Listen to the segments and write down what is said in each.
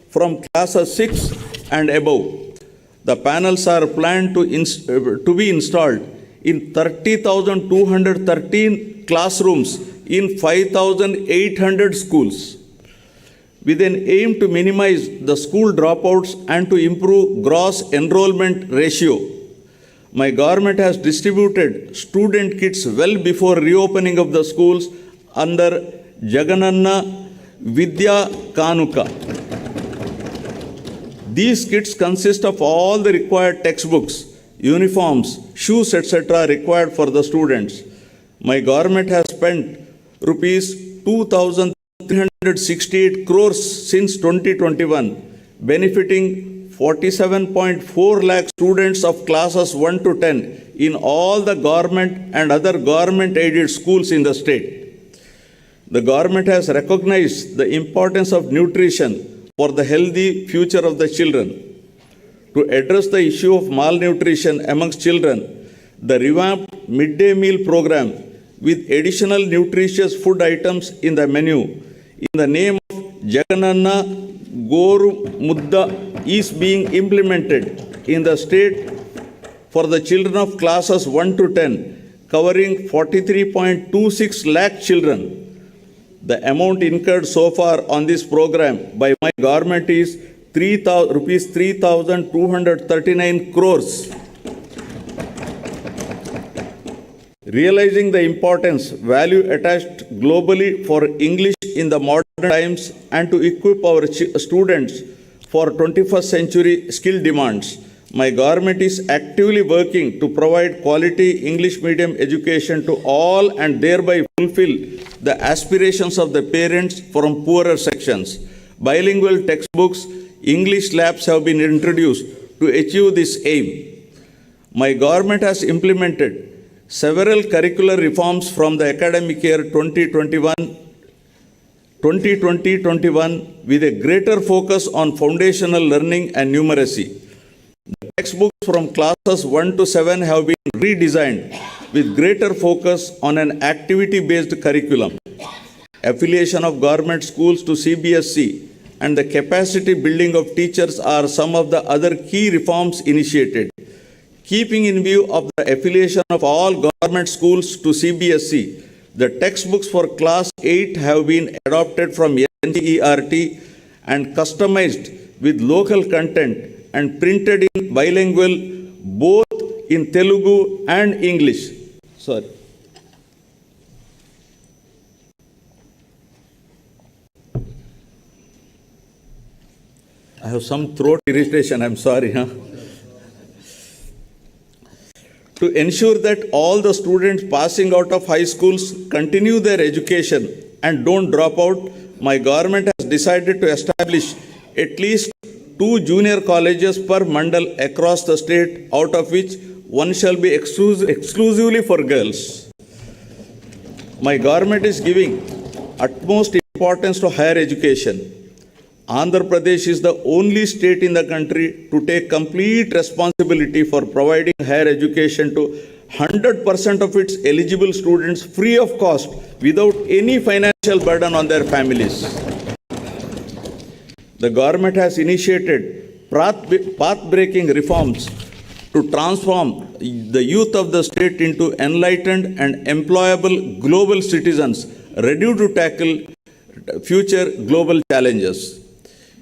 from classes 6 and above. The panels are planned to be installed in 30,213 classrooms in 5,800 schools, with an aim to minimize the school dropouts and to improve gross enrollment ratio. My government has distributed student kits well before reopening of the schools under Jagananna Vidya Kanuka. These kits consist of all the required textbooks, uniforms, shoes, etc. required for the students. My government has spent rupees 2,368 crores since 2021, benefiting 47.4 lakh students of classes 1 to 10 in all the government and other government-aided schools in the state. The government has recognized the importance of nutrition for the healthy future of the children. To address the issue of malnutrition amongst children, the revamped midday meal program with additional nutritious food items in the menu in the name of Jagananna Goru Mudda is being implemented in the state for the children of classes 1 to 10, covering 43.26 lakh children. The amount incurred so far on this program by my government is rupees 3,239 crores. Realizing the importance, value attached globally for English in the modern times and to equip our students for 21st century skill demands, my government is actively working to provide quality English medium education to all and thereby fulfill the aspirations of the parents from poorer sections. Bilingual textbooks, English labs have been introduced to achieve this aim. My government has implemented several curricular reforms from the academic year 2020-21 with a greater focus on foundational learning and numeracy. The textbooks from classes 1 to 7 have been redesigned with greater focus on an activity-based curriculum. Affiliation of government schools to CBSE and the capacity building of teachers are some of the other key reforms initiated. Keeping in view of the affiliation of all government schools to CBSE, the textbooks for class 8 have been adopted from NCERT and customized with local content and printed in bilingual both in Telugu and English. Sorry. I have some throat irritation, I'm sorry. To ensure that all the students passing out of high schools continue their education and don't drop out, my government has decided to establish at least 2 junior colleges per mandal across the state, out of which one shall be exclusively for girls. My government is giving utmost importance to higher education. Andhra Pradesh is the only state in the country to take complete responsibility for providing higher education to 100% of its eligible students free of cost without any financial burden on their families. The government has initiated path-breaking reforms to transform the youth of the state into enlightened and employable global citizens ready to tackle future global challenges.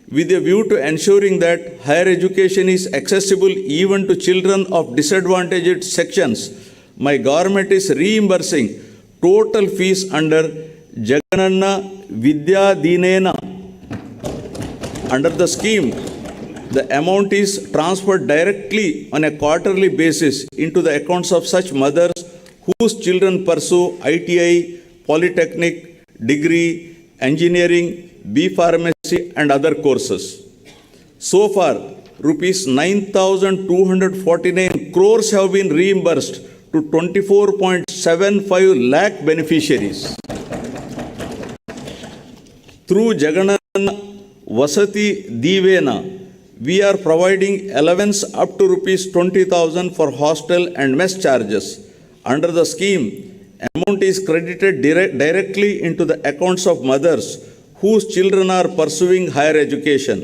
With a view to ensuring that higher education is accessible even to children of disadvantaged sections, my government is reimbursing total fees under Jagananna Vidya Dinena. Under the scheme, the amount is transferred directly on a quarterly basis into the accounts of such mothers whose children pursue ITI, polytechnic, degree, engineering, B Pharmacy and other courses. So far, rupees 9,249 crores have been reimbursed to 24.75 lakh beneficiaries. Through Jagananna Vasati Divena, we are providing allowance up to rupees 20,000 for hostel and mess charges. Under the scheme, amount is credited directly into the accounts of mothers whose children are pursuing higher education.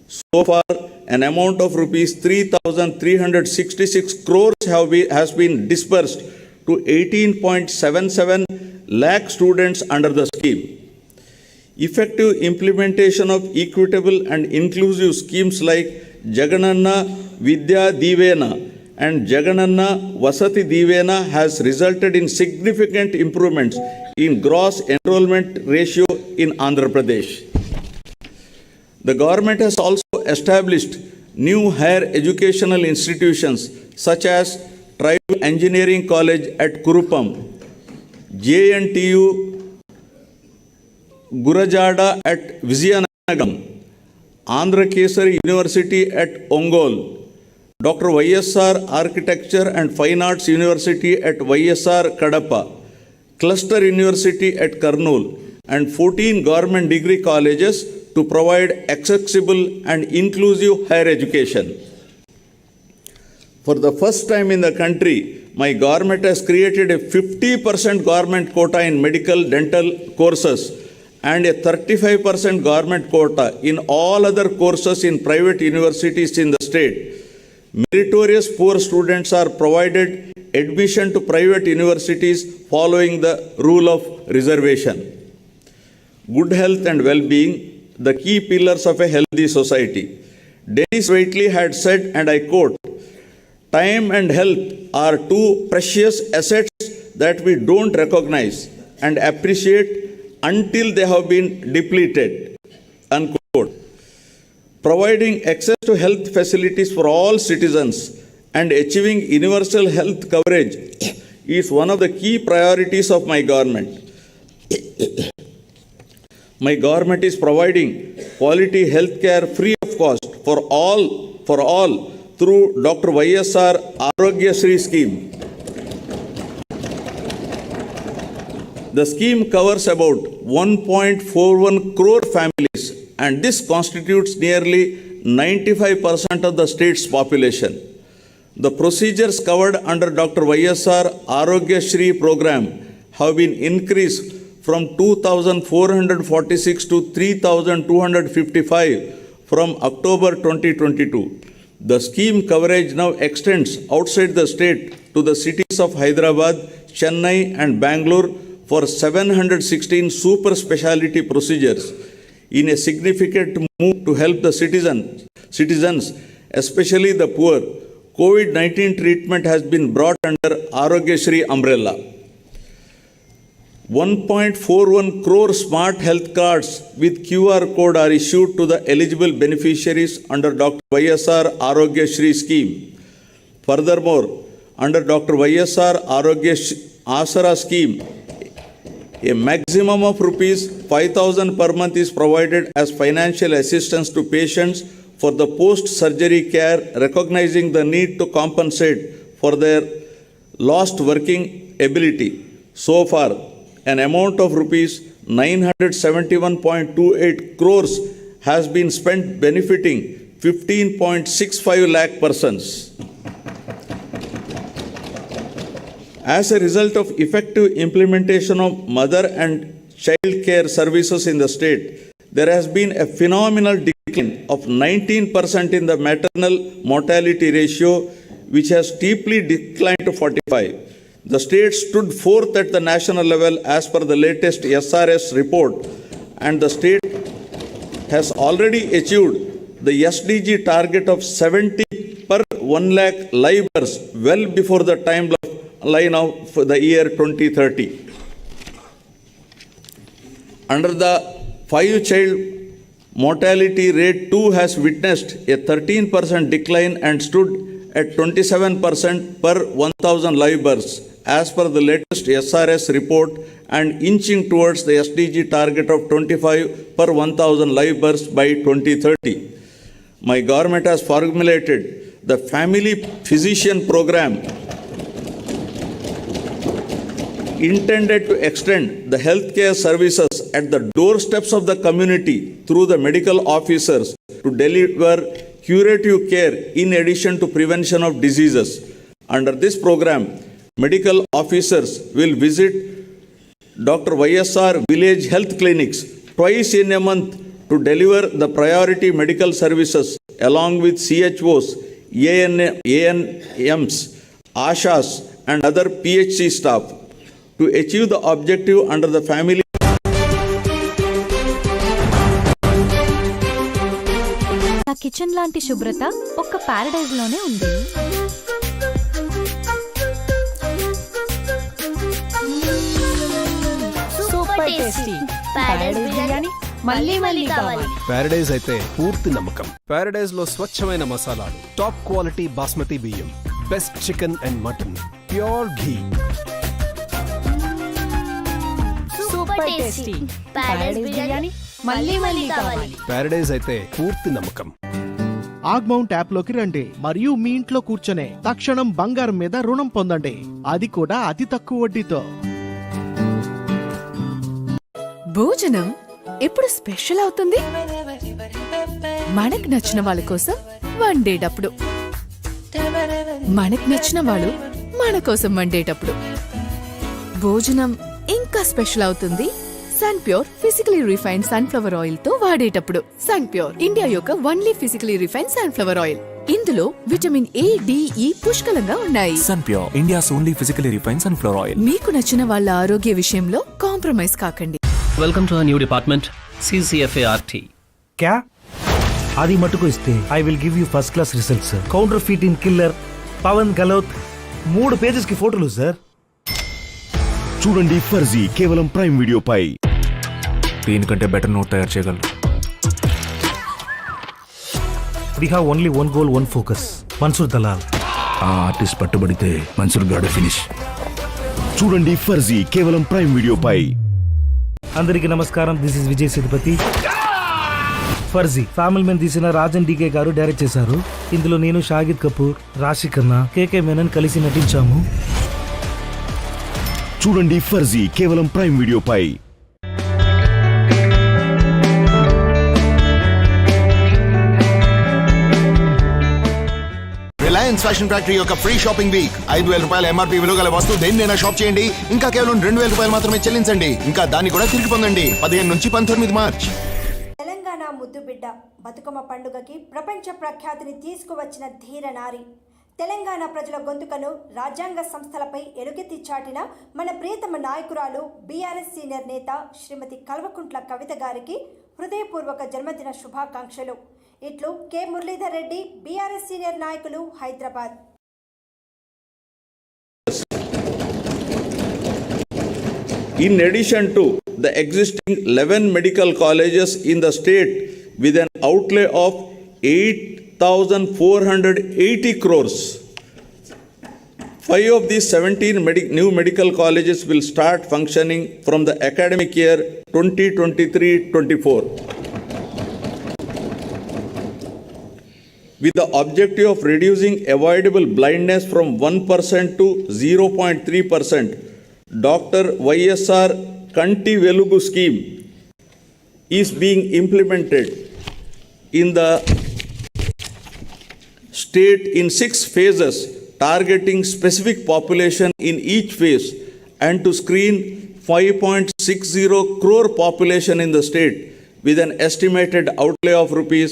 So far, an amount of rupees 3,366 crores has been disbursed to 18.77 lakh students under the scheme. Effective implementation of equitable and inclusive schemes like Jagananna Vidya Divena and Jagananna Vasati Divena has resulted in significant improvements in gross enrollment ratio in Andhra Pradesh. The government has also established new higher educational institutions such as Tribal Engineering College at Kurupam, JNTU Gurajada at Vizianagam, Andhra Kesari University at Ongole, Dr. YSR Architecture and Fine Arts University at YSR Kadapa, Cluster University at Kurnool, and 14 government degree colleges to provide accessible and inclusive higher education. For the first time in the country, my government has created a 50% government quota in medical dental courses and a 35% government quota in all other courses in private universities in the state. Meritorious poor students are provided admission to private universities following the rule of reservation. Good health and well-being, the key pillars of a healthy society. Dennis Waitley had said, and I quote, "Time and health are two precious assets that we don't recognize and appreciate until they have been depleted." Unquote. Providing access to health facilities for all citizens and achieving universal health coverage is one of the key priorities of my government. My government is providing quality health care free of cost for all through Dr. YSR Arogya Shri scheme. The scheme covers about 1.41 crore families, and this constitutes nearly 95% of the state's population. The procedures covered under Dr. YSR Arogya Shri program have been increased from 2,446 to 3,255 from October 2022. The scheme coverage now extends outside the state to the cities of Hyderabad, Chennai, and Bangalore for 716 super specialty procedures in a significant move to help the citizens, especially the poor. COVID-19 treatment has been brought under Arogya Shri umbrella. 1.41 crore smart health cards with QR code are issued to the eligible beneficiaries under Dr. YSR Arogya Shri scheme. Furthermore, under Dr. YSR Arogya Asara scheme, a maximum of rupees 5,000 per month is provided as financial assistance to patients for the post-surgery care, recognizing the need to compensate for their lost working ability. So far, an amount of rupees 971.28 crores has been spent benefiting 15.65 lakh persons. As a result of effective implementation of mother and child care services in the state, there has been a phenomenal decline of 19% in the maternal mortality ratio, which has steeply declined to 45. The state stood fourth at the national level as per the latest SRS report, and the state has already achieved the SDG target of 70 per 1 lakh live births well before the timeline of the year 2030. Under the 5-child mortality rate too has witnessed a 13% decline and stood at 27% per 1,000 live births as per the latest SRS report, and inching towards the SDG target of 25 per 1,000 live births by 2030. My government has formulated the Family Physician Program intended to extend the healthcare services at the doorsteps of the community through the medical officers to deliver curative care in addition to prevention of diseases. Under this program, medical officers will visit Dr. YSR village health clinics twice in a month to deliver the priority medical services along with CHOs, ANMs, ASHAs and other PHC staff to achieve the objective under the family. నా kitchen లాంటి శుభ్రత ఒక్క paradise లోనే ఉంది. Super tasty paradise biryani మళ్ళీ మళ్ళీ కావాలి. Paradise అయితే పూర్తి నమ్మకం. పారడైజ్ లో స్వచ్ఛమైన మసాలాలు, టాప్ క్వాలిటీ బాస్మతి బియ్యం, best chicken and mutton, pure ghee. Super tasty paradise biryani మళ్ళీ మళ్ళీ కావాలి. పారడైజ్ అయితే పూర్తి నమ్మకం. ఆగ్మౌంట్ యాప్ లోకి రండి మరియు మీ ఇంట్లో కూర్చొనే తక్షణం బంగారం మీద రుణం పొందండి, అది కూడా అతి తక్కువ వడ్డీతో. భోజనం ఎప్పుడు స్పెషల్ అవుతుంది? మనకు నచ్చిన వాళ్ళ కోసం వండేటప్పుడు, మనకు నచ్చిన వాళ్ళు మన కోసం వండేటప్పుడు. భోజనం ఇంకా స్పెషల్ అవుతుంది Sun Pure physically refined sunflower oil తో వాడేటప్పుడు. సన్ ప్యూర్ ఇండియా యొక్క only physically refined sunflower oil. ఇందులో విటమిన్ ఏ, డి, ఈ పుష్కలంగా ఉన్నాయి. Sun Pure India's only physically refined sunflower oil. మీకు నచ్చిన వాళ్ళ ఆరోగ్య విషయంలో కాంప్రమైజ్ కాకండి. Welcome to new department CCFART. क्या आदि मटुको इस्ते I will give you first class result sir. Counterfeit इन किलर पवन गलौत 3 पेजेस की फोटोలు सर. చూడండి ఫర్జీ కేవలం ప్రైమ్ వీడియో పై. దీనికంటే బెటర్ నోట్ తయారు చేయగలరు. We have only one goal, one focus. Mansoor Dalal. ఆ ఆర్టిస్ట్ పట్టుబడితే మన్సూర్ గాడు ఫినిష్. చూడండి ఫర్జీ కేవలం ప్రైమ్ వీడియో పై. అందరికి నమస్కారం, this is Vijay Sethupathi. Farzi family men తీసిన రాజన్ డీకే గారు డైరెక్ట్ చేశారు. ఇందులో నేను, షాహిద్ కపూర్, రాశి ఖన్నా, కేకే మేనన్ కలిసి నటించాము. చూడండి ఫర్జీ కేవలం ప్రైమ్ వీడియో పై. రిలయన్స్ ఫ్యాషన్ ఫ్యాక్టరీ యొక్క ఫ్రీ షాపింగ్ వీక్. 5,000 రూపాయల MRP విలువ గల వస్తువు దేన్నైనా షాప్ చేయండి, ఇంకా కేవలం 2,000 రూపాయలు మాత్రమే చెల్లించండి, ఇంకా దాన్ని కూడా తిరిగి పొందండి. 15 నుంచి 19 మార్చ్. తెలంగాణ ముద్దుబిడ్డ బతుకమ్మ పండుగకి ప్రపంచ ప్రఖ్యాతిని తీసుకువచ్చిన ధీర నారి, తెలంగాణ ప్రజల గొంతుకను రాజ్యాంగ సంస్థలపై ఎలుగెత్తి చాటిన మన ప్రియతమ నాయకురాలు బీఆర్ఎస్ సీనియర్ నేత శ్రీమతి కల్వకుంట్ల కవిత గారికి హృదయపూర్వక జన్మదిన శుభాకాంక్షలు. ఇట్లు K Muralidhar Reddy, BRS senior నాయకులు, Hyderabad. In addition to the existing 11 medical colleges in the state with an outlay of 8,480 crores, 5 of these 17 new medical colleges will start functioning from the academic year 2023-24. With the objective of reducing avoidable blindness from 1% to 0.3%, Dr. YSR Kanti Velugu scheme is being implemented in the state in 6 phases, targeting specific population in each phase and to screen 5.60 crore population in the state with an estimated outlay of rupees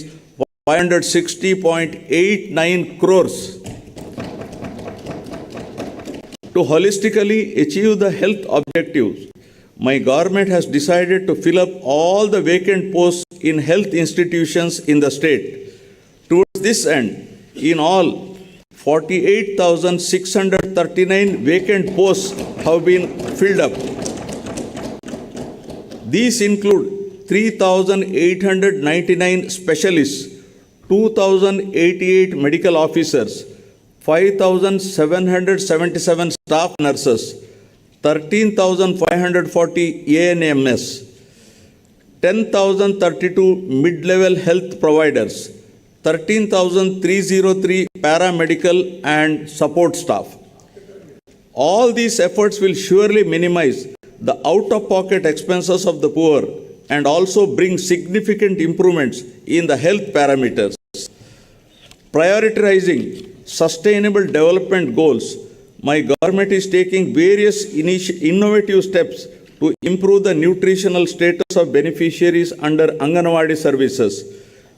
560.89 crores. To holistically achieve the health objectives, my government has decided to fill up all the vacant posts in health institutions in the state. Towards this end, in all, 48,639 vacant posts have been filled up. These include 3,899 specialists, 2,088 medical officers, 5,777 staff nurses, 13,540 ANMs, 10,032 mid-level health providers, 13,303 paramedical and support staff. All these efforts will surely minimize the out-of-pocket expenses of the poor and also bring significant improvements in the health parameters. Prioritizing sustainable development goals, my government is taking various innovative steps to improve the nutritional status of beneficiaries under Anganwadi services.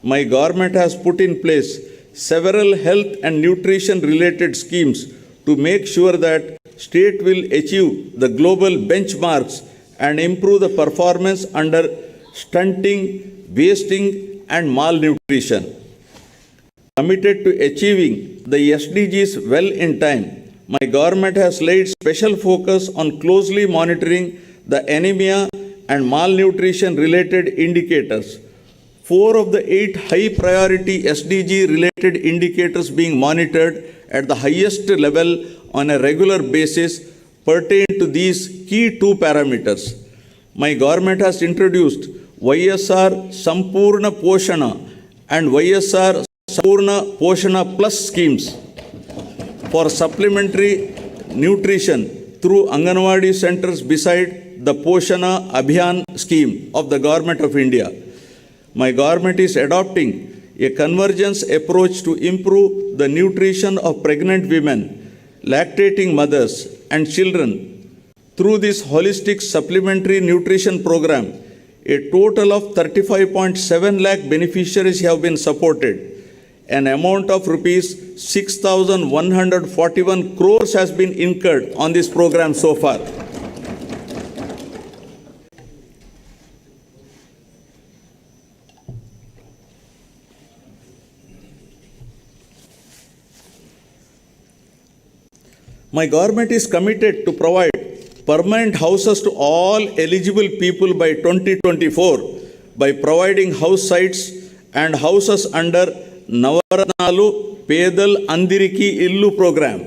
My government has put in place several health and nutrition related schemes to make sure that state will achieve the global benchmarks and improve the performance under stunting, wasting and malnutrition. Committed to achieving the SDGs well in time, my government has laid special focus on closely monitoring the anemia and malnutrition related indicators. 4 of the 8 high priority SDG related indicators being monitored at the highest level on a regular basis pertain to these key 2 parameters. My government has introduced YSR Sampurna Poshana and YSR Sampurna Poshana Plus schemes for supplementary nutrition through Anganwadi centers beside the Poshana Abhiyan scheme of the Government of India. My government is adopting a convergence approach to improve the nutrition of pregnant women, lactating mothers and children. Through this holistic supplementary nutrition program, a total of 35.7 lakh beneficiaries have been supported. An amount of rupees 6,141 crores has been incurred on this program so far. My government is committed to provide permanent houses to all eligible people by 2024 by providing house sites and houses under Navaratnalu Pedal Andiriki Illu program.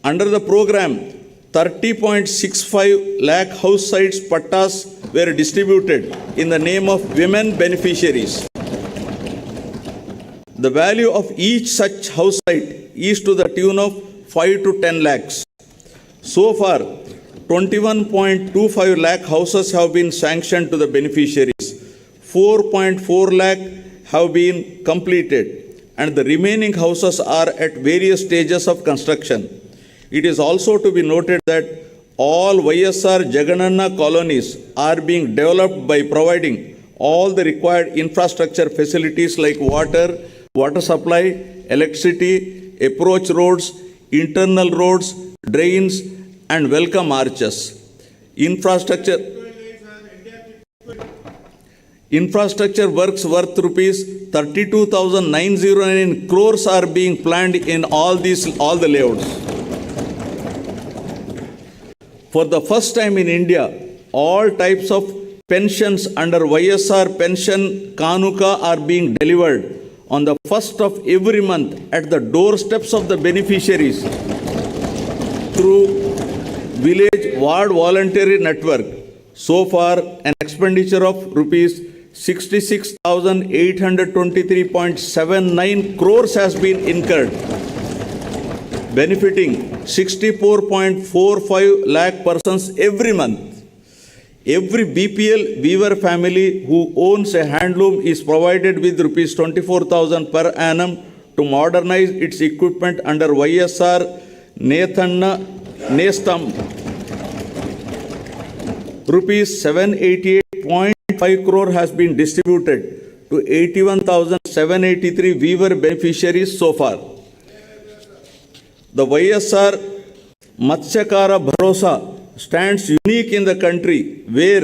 Under the program, 30.65 lakh house sites pattas were distributed in the name of women beneficiaries. The value of each such house site is to the tune of 5 to 10 lakhs. So far, 21.25 lakh houses have been sanctioned to the beneficiaries. 4.4 lakh have been completed and the remaining houses are at various stages of construction. It is also to be noted that all YSR Jagananna colonies are being developed by providing all the required infrastructure facilities like water supply, electricity, approach roads, internal roads, drains, and welcome arches. Infrastructure works worth rupees 32,909 crores are being planned in all the layouts. For the first time in India, all types of pensions under YSR Pension Kanuka are being delivered on the first of every month at the doorsteps of the beneficiaries through Village Ward Voluntary Network. So far, an expenditure of rupees 66,823.79 crores has been incurred, benefiting 64.45 lakh persons every month. Every BPL weaver family who owns a handloom is provided with rupees 24,000 per annum to modernize its equipment under YSR Nethanna Nestam. Rupees 788.5 crore has been distributed to 81,783 weaver beneficiaries so far. The YSR Matsyakara Bharosa stands unique in the country where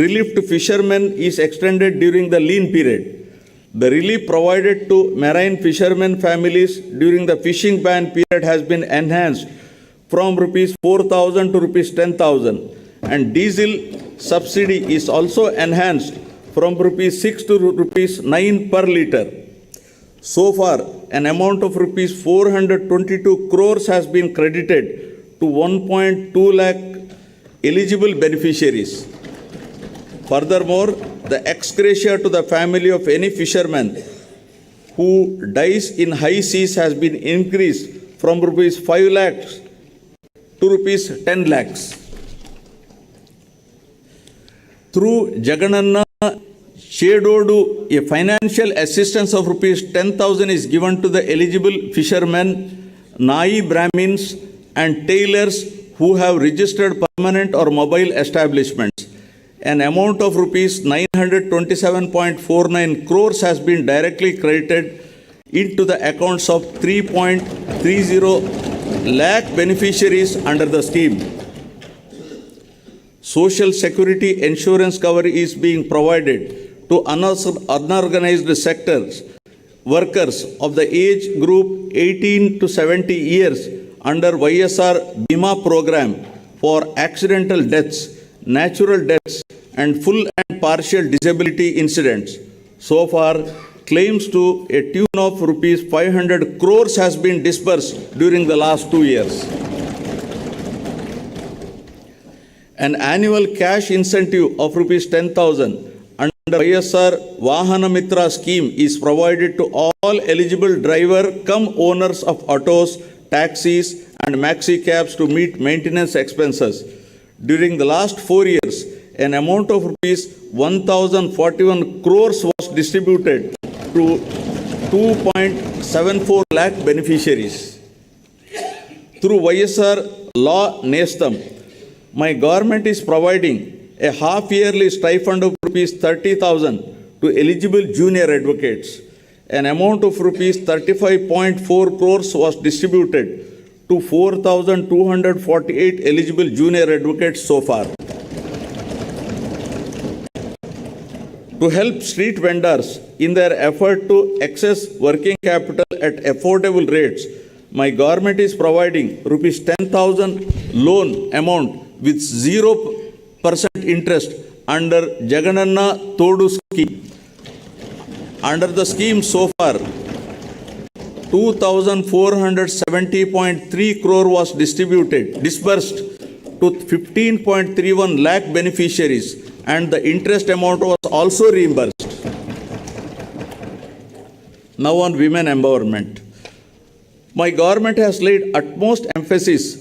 relief to fishermen is extended during the lean period. The relief provided to marine fishermen families during the fishing ban period has been enhanced from rupees 4,000 to rupees 10,000 and diesel subsidy is also enhanced from rupees 6 to rupees 9 per litre. So far, an amount of rupees 422 crores has been credited to 1.2 lakh eligible beneficiaries. Furthermore, the ex gratia to the family of any fisherman who dies in high seas has been increased from rupees 5 lakhs to rupees 10 lakhs. Through Jagananna Chedodu, a financial assistance of rupees 10,000 is given to the eligible fishermen Nai Brahmins and tailors who have registered permanent or mobile establishments. An amount of rupees 927.49 crores has been directly credited into the accounts of 3.30 lakh beneficiaries under the scheme. Social security insurance cover is being provided to unorganized sectors workers of the age group 18 to 70 years under YSR Bima program for accidental deaths, natural deaths, and full and partial disability incidents. So far, claims to a tune of rupees 500 crores has been disbursed during the last 2 years. An annual cash incentive of rupees 10,000 under YSR Vahana Mitra scheme is provided to all eligible driver cum owners of autos, taxis, and maxi cabs to meet maintenance expenses. During the last 4 years, an amount of rupees 1,041 crores was distributed to 2.74 lakh beneficiaries. Through YSR Law Nestam, my government is providing a half-yearly stipend of rupees 30,000 to eligible junior advocates. An amount of rupees 35.4 crores was distributed to 4,248 eligible junior advocates so far. To help street vendors in their effort to access working capital at affordable rates, my government is providing rupees 10,000 loan amount with 0% interest under Jagananna Todu scheme. Under the scheme so far, 2,470.3 crore was disbursed to 15.31 lakh beneficiaries, and the interest amount was also reimbursed. Now on women empowerment. My government has laid utmost emphasis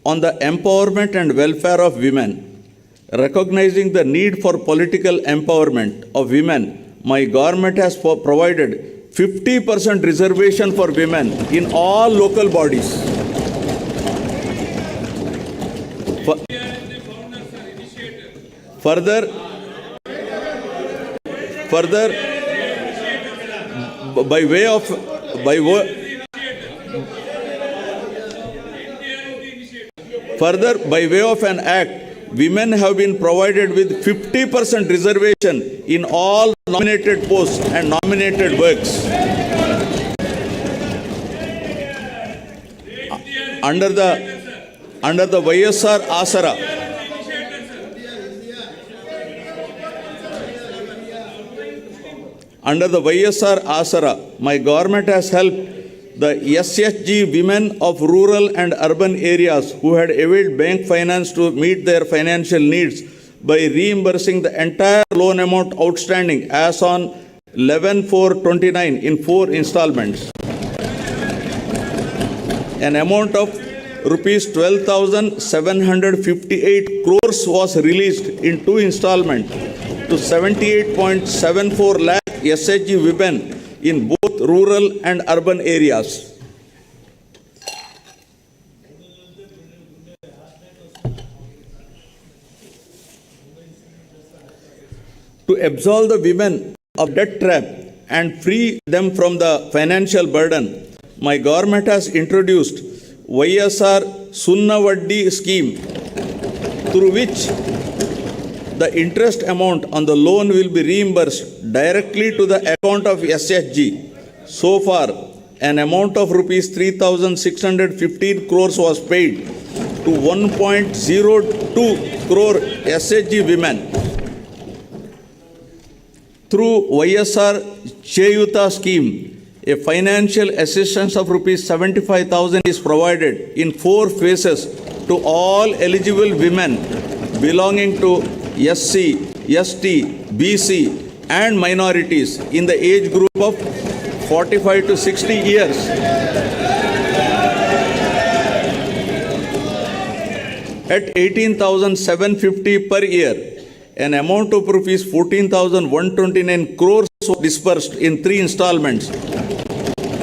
on the empowerment and welfare of women. Recognizing the need for political empowerment of women, my government has provided 50% reservation for women in all local bodies. Further, by way of an act, women have been provided with 50% reservation in all nominated posts and nominated works. Under the YSR Asara, my government has helped the SHG women of rural and urban areas who had availed bank finance to meet their financial needs by reimbursing the entire loan amount outstanding as on 11/4/29 in 4 installments. An amount of rupees 12,758 crores was released in 2 installments to 78.74 lakh SHG women in both rural and urban areas. To absolve the women of debt trap and free them from the financial burden, my government has introduced YSR Sunnavaddi scheme, through which the interest amount on the loan will be reimbursed directly to the account of SHG. So far, an amount of rupees 3,615 crores was paid to 1.02 crore SHG women. Through YSR Cheyuta scheme, a financial assistance of rupees 75,000 is provided in 4 phases to all eligible women belonging to SC, ST, BC and minorities in the age group of 45 to 60 years. At 18,750 per year, an amount of rupees 14,129 crores was disbursed in 3 installments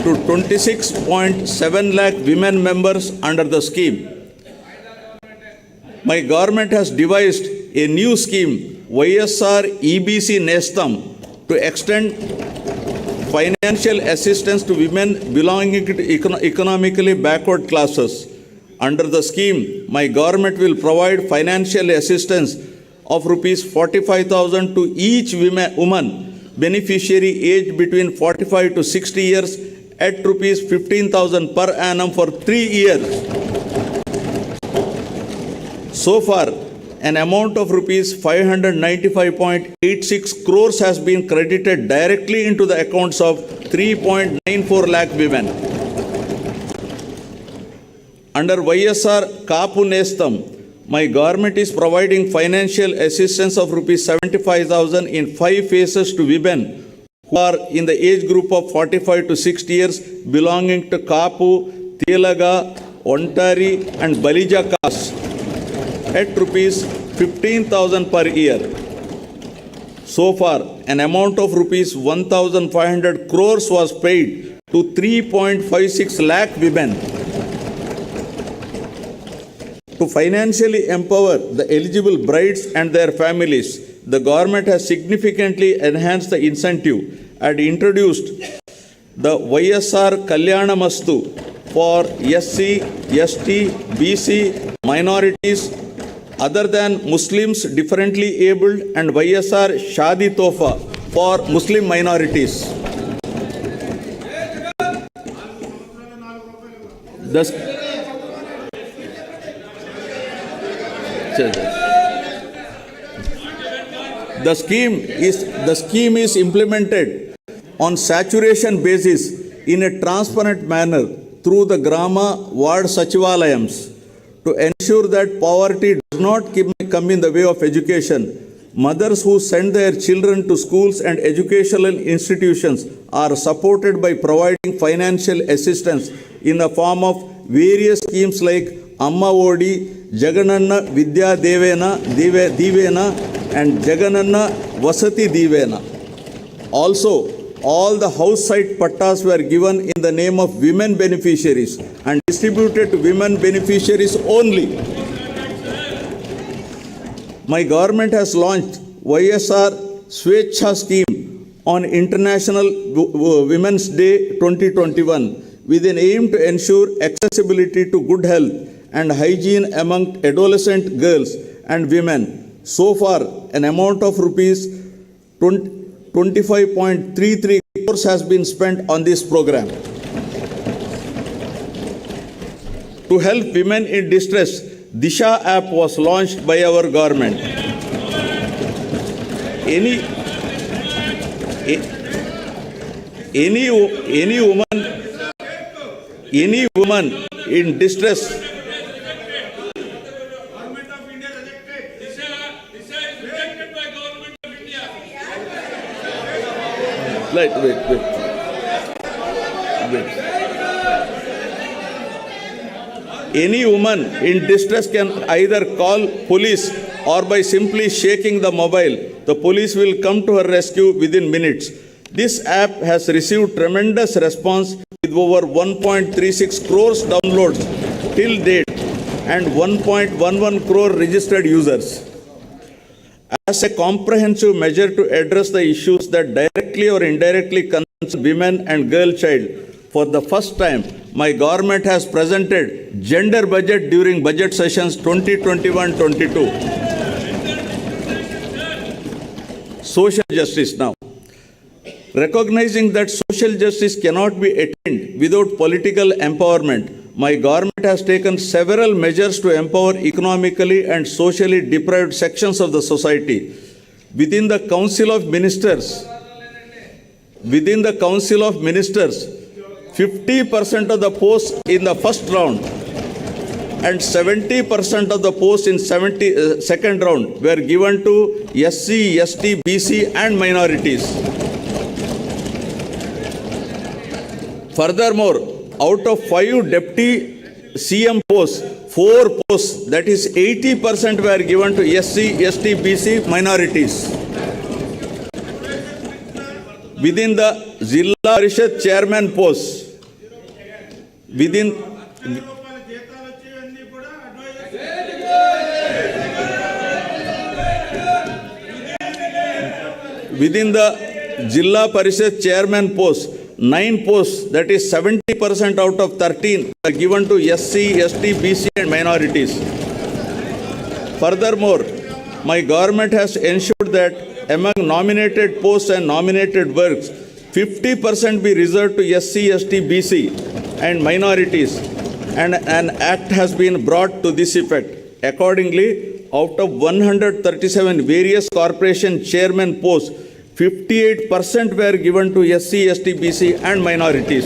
to 26.7 lakh women members under the scheme. My government has devised a new scheme, YSR EBC Nestam, to extend financial assistance to women belonging to economically backward classes. Under the scheme, my government will provide financial assistance of rupees 45,000 to each woman beneficiary aged between 45 to 60 years at rupees 15,000 per annum for 3 years. So far, an amount of rupees 595.86 crores has been credited directly into the accounts of 3.94 lakh women. Under YSR Kapu Nestam, my government is providing financial assistance of rupees 75,000 in 5 phases to women who are in the age group of 45 to 60 years belonging to Kapu, Telaga, Ontari and Balija castes at rupees 15,000 per year. So far, an amount of rupees 1,500 crores was paid to 3.56 lakh women. To financially empower the eligible brides and their families, the government has significantly enhanced the incentive and introduced the YSR Kalyanamastu for SC, ST, BC, minorities other than Muslims differently abled and YSR Shadi Tofa for Muslim minorities. The scheme is implemented on saturation basis in a transparent manner through the Grama Ward Sachivalayams to ensure that poverty does not come in the way of education. Mothers who send their children to schools and educational institutions are supported by providing financial assistance in the form of various schemes like Amma Odi, Jagananna Vidya Divena and Jagananna Vasati Divena. Also, all the house site pattas were given in the name of women beneficiaries and distributed to women beneficiaries only. My government has launched YSR Swechha scheme on International Women's Day 2021 with an aim to ensure accessibility to good health and hygiene among adolescent girls and women. So far, an amount of rupees 25.33 crores has been spent on this program. To help women in distress, Disha app was launched by our government. Any woman in distress wait. Any woman in distress can either call police or by simply shaking the mobile, the police will come to her rescue within minutes. This app has received tremendous response with over 1.36 crores downloads till date and 1.11 crore registered users. As a comprehensive measure to address the issues that directly or indirectly concern women and girl child, for the first time, my government has presented gender budget during budget sessions 2021-22. Social justice now. Recognizing that social justice cannot be attained without political empowerment, my government has taken several measures to empower economically and socially deprived sections of the society. Within the Council of Ministers, 50% of the posts in the first round and 70% of the posts in second round were given to SC, ST, BC and minorities. Furthermore, out of 5 deputy CM posts, 4 posts, that is 80% were given to SC, ST, BC minorities. Within the Zilla Parishad chairman posts, within within the Jilla Parishad chairman post, 9 posts, that is 70% out of 13, are given to SC, ST, BC and minorities. Furthermore, my government has ensured that among nominated posts and nominated works, 50% be reserved to SC, ST, BC and minorities, and an act has been brought to this effect. Accordingly, out of 137 various corporation chairman posts, 58% were given to SC, ST, BC and minorities.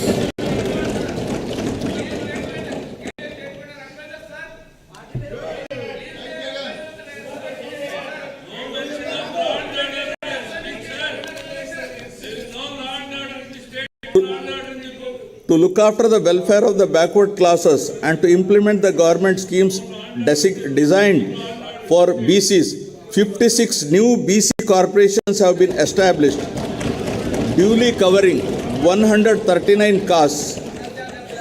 To look after the welfare of the backward classes and to implement the government schemes designed for BCs, 56 new BC corporations have been established, duly covering 139 castes.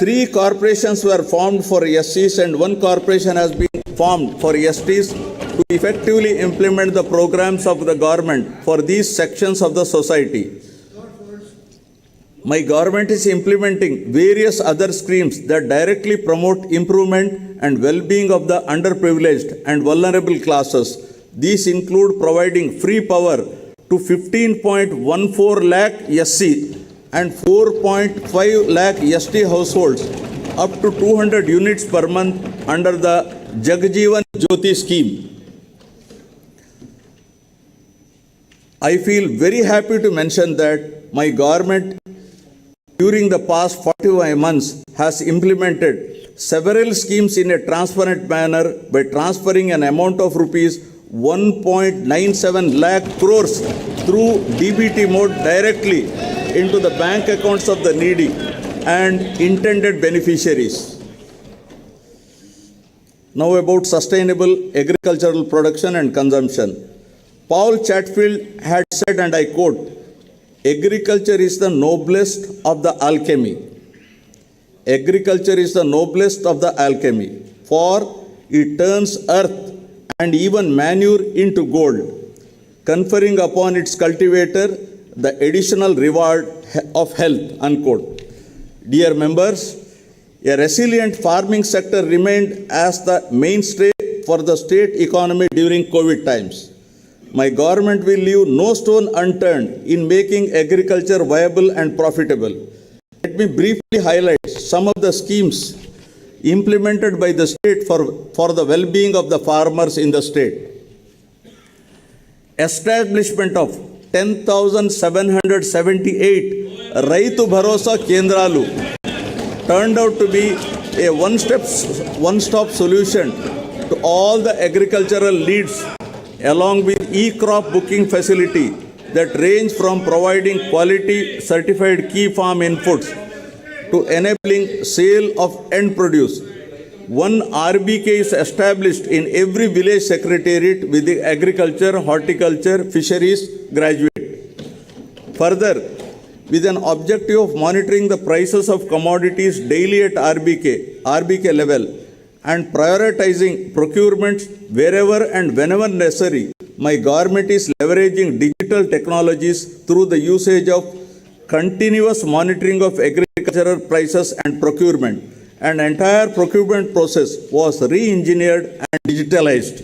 3 corporations were formed for SCs and 1 corporation has been formed for STs to effectively implement the programs of the government for these sections of the society. My government is implementing various other schemes that directly promote improvement and well-being of the underprivileged and vulnerable classes. These include providing free power to 15.14 lakh SC and 4.5 lakh ST households, up to 200 units per month under the Jagjeevan Jyoti scheme. I feel very happy to mention that my government during the past 45 months has implemented several schemes in a transparent manner by transferring an amount of rupees 1.97 lakh crores through DBT mode directly into the bank accounts of the needy and intended beneficiaries. Now about sustainable agricultural production and consumption. Paul Chatfield had said, and I quote, "Agriculture is the noblest of the alchemy. Agriculture is the noblest of the alchemy, for it turns earth and even manure into gold, conferring upon its cultivator the additional reward of health," unquote. Dear members, a resilient farming sector remained as the mainstay for the state economy during COVID times. My government will leave no stone unturned in making agriculture viable and profitable. Let me briefly highlight some of the schemes implemented by the state for the well-being of the farmers in the state. Establishment of 10,778 Raitu Bharosa Kendralu turned out to be a one-stop solution to all the agricultural needs, along with e-crop booking facility that range from providing quality certified key farm inputs to enabling sale of end produce. One RBK is established in every village secretariat with the agriculture, horticulture, fisheries graduate. Further, with an objective of monitoring the prices of commodities daily at RBK level and prioritizing procurements wherever and whenever necessary, my government is leveraging digital technologies through the usage of continuous monitoring of agricultural prices and procurement. An entire procurement process was re-engineered and digitalized.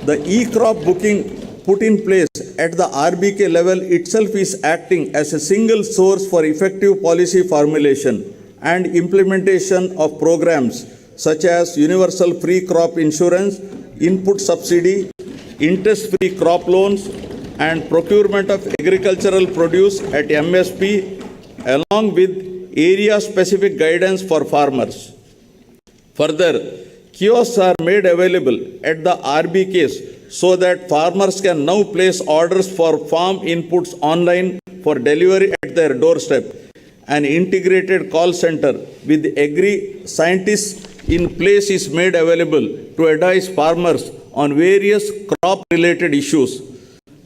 The e-crop booking put in place at the RBK level itself is acting as a single source for effective policy formulation and implementation of programs such as universal free crop insurance, input subsidy, interest-free crop loans, and procurement of agricultural produce at MSP, along with area-specific guidance for farmers. Further, kiosks are made available at the RBKs so that farmers can now place orders for farm inputs online for delivery at their doorstep. An integrated call center with agri-scientists in place is made available to advise farmers on various crop-related issues.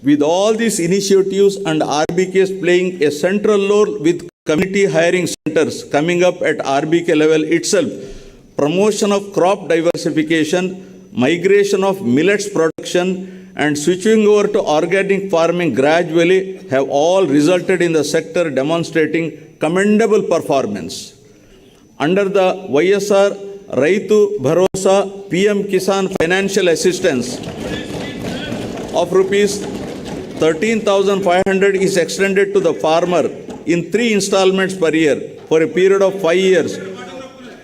With all these initiatives and RBKs playing a central role with community hiring centers coming up at RBK level itself, promotion of crop diversification, migration of millets production, and switching over to organic farming gradually have all resulted in the sector demonstrating commendable performance. Under the YSR Raitu Bharosa PM Kisan financial assistance of rupees 13,500 is extended to the farmer in 3 installments per year for a period of 5 years,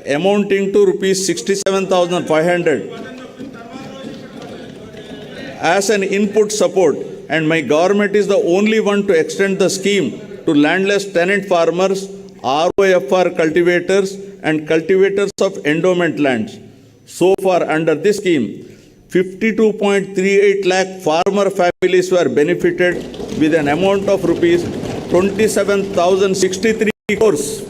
amounting to rupees 67,500 as an input support, and my government is the only one to extend the scheme to landless tenant farmers, ROFR cultivators, and cultivators of endowment lands. So far, under this scheme, 52.38 lakh farmer families were benefited with an amount of rupees 27,063 crores.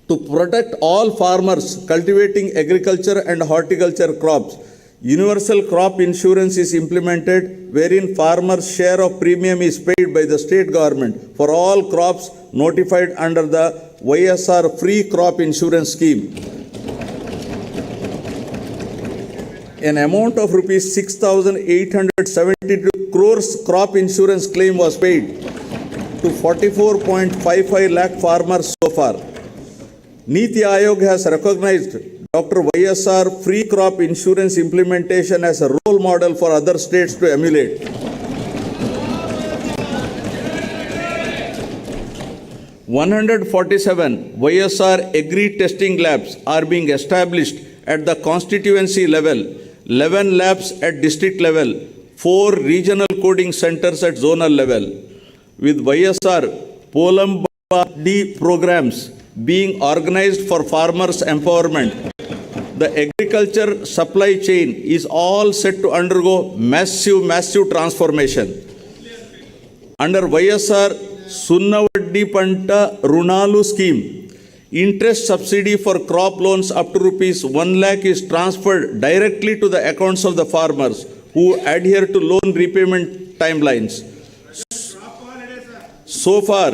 To protect all farmers cultivating agriculture and horticulture crops, universal crop insurance is implemented, wherein farmers' share of premium is paid by the state government for all crops notified under the YSR free crop insurance scheme. An amount of rupees 6,872 crores crop insurance claim was paid to 44.55 lakh farmers so far. Niti Aayog has recognized Dr. YSR free crop insurance implementation as a role model for other states to emulate. 147 YSR agri testing labs are being established at the constituency level, 11 labs at district level, 4 regional coding centers at zonal level. With YSR Polambadi programs being organized for farmers' empowerment, the agriculture supply chain is all set to undergo massive transformation. Under YSR Sunnavaddi Panta Runalu scheme, interest subsidy for crop loans up to rupees 1 lakh is transferred directly to the accounts of the farmers who adhere to loan repayment timelines. So far,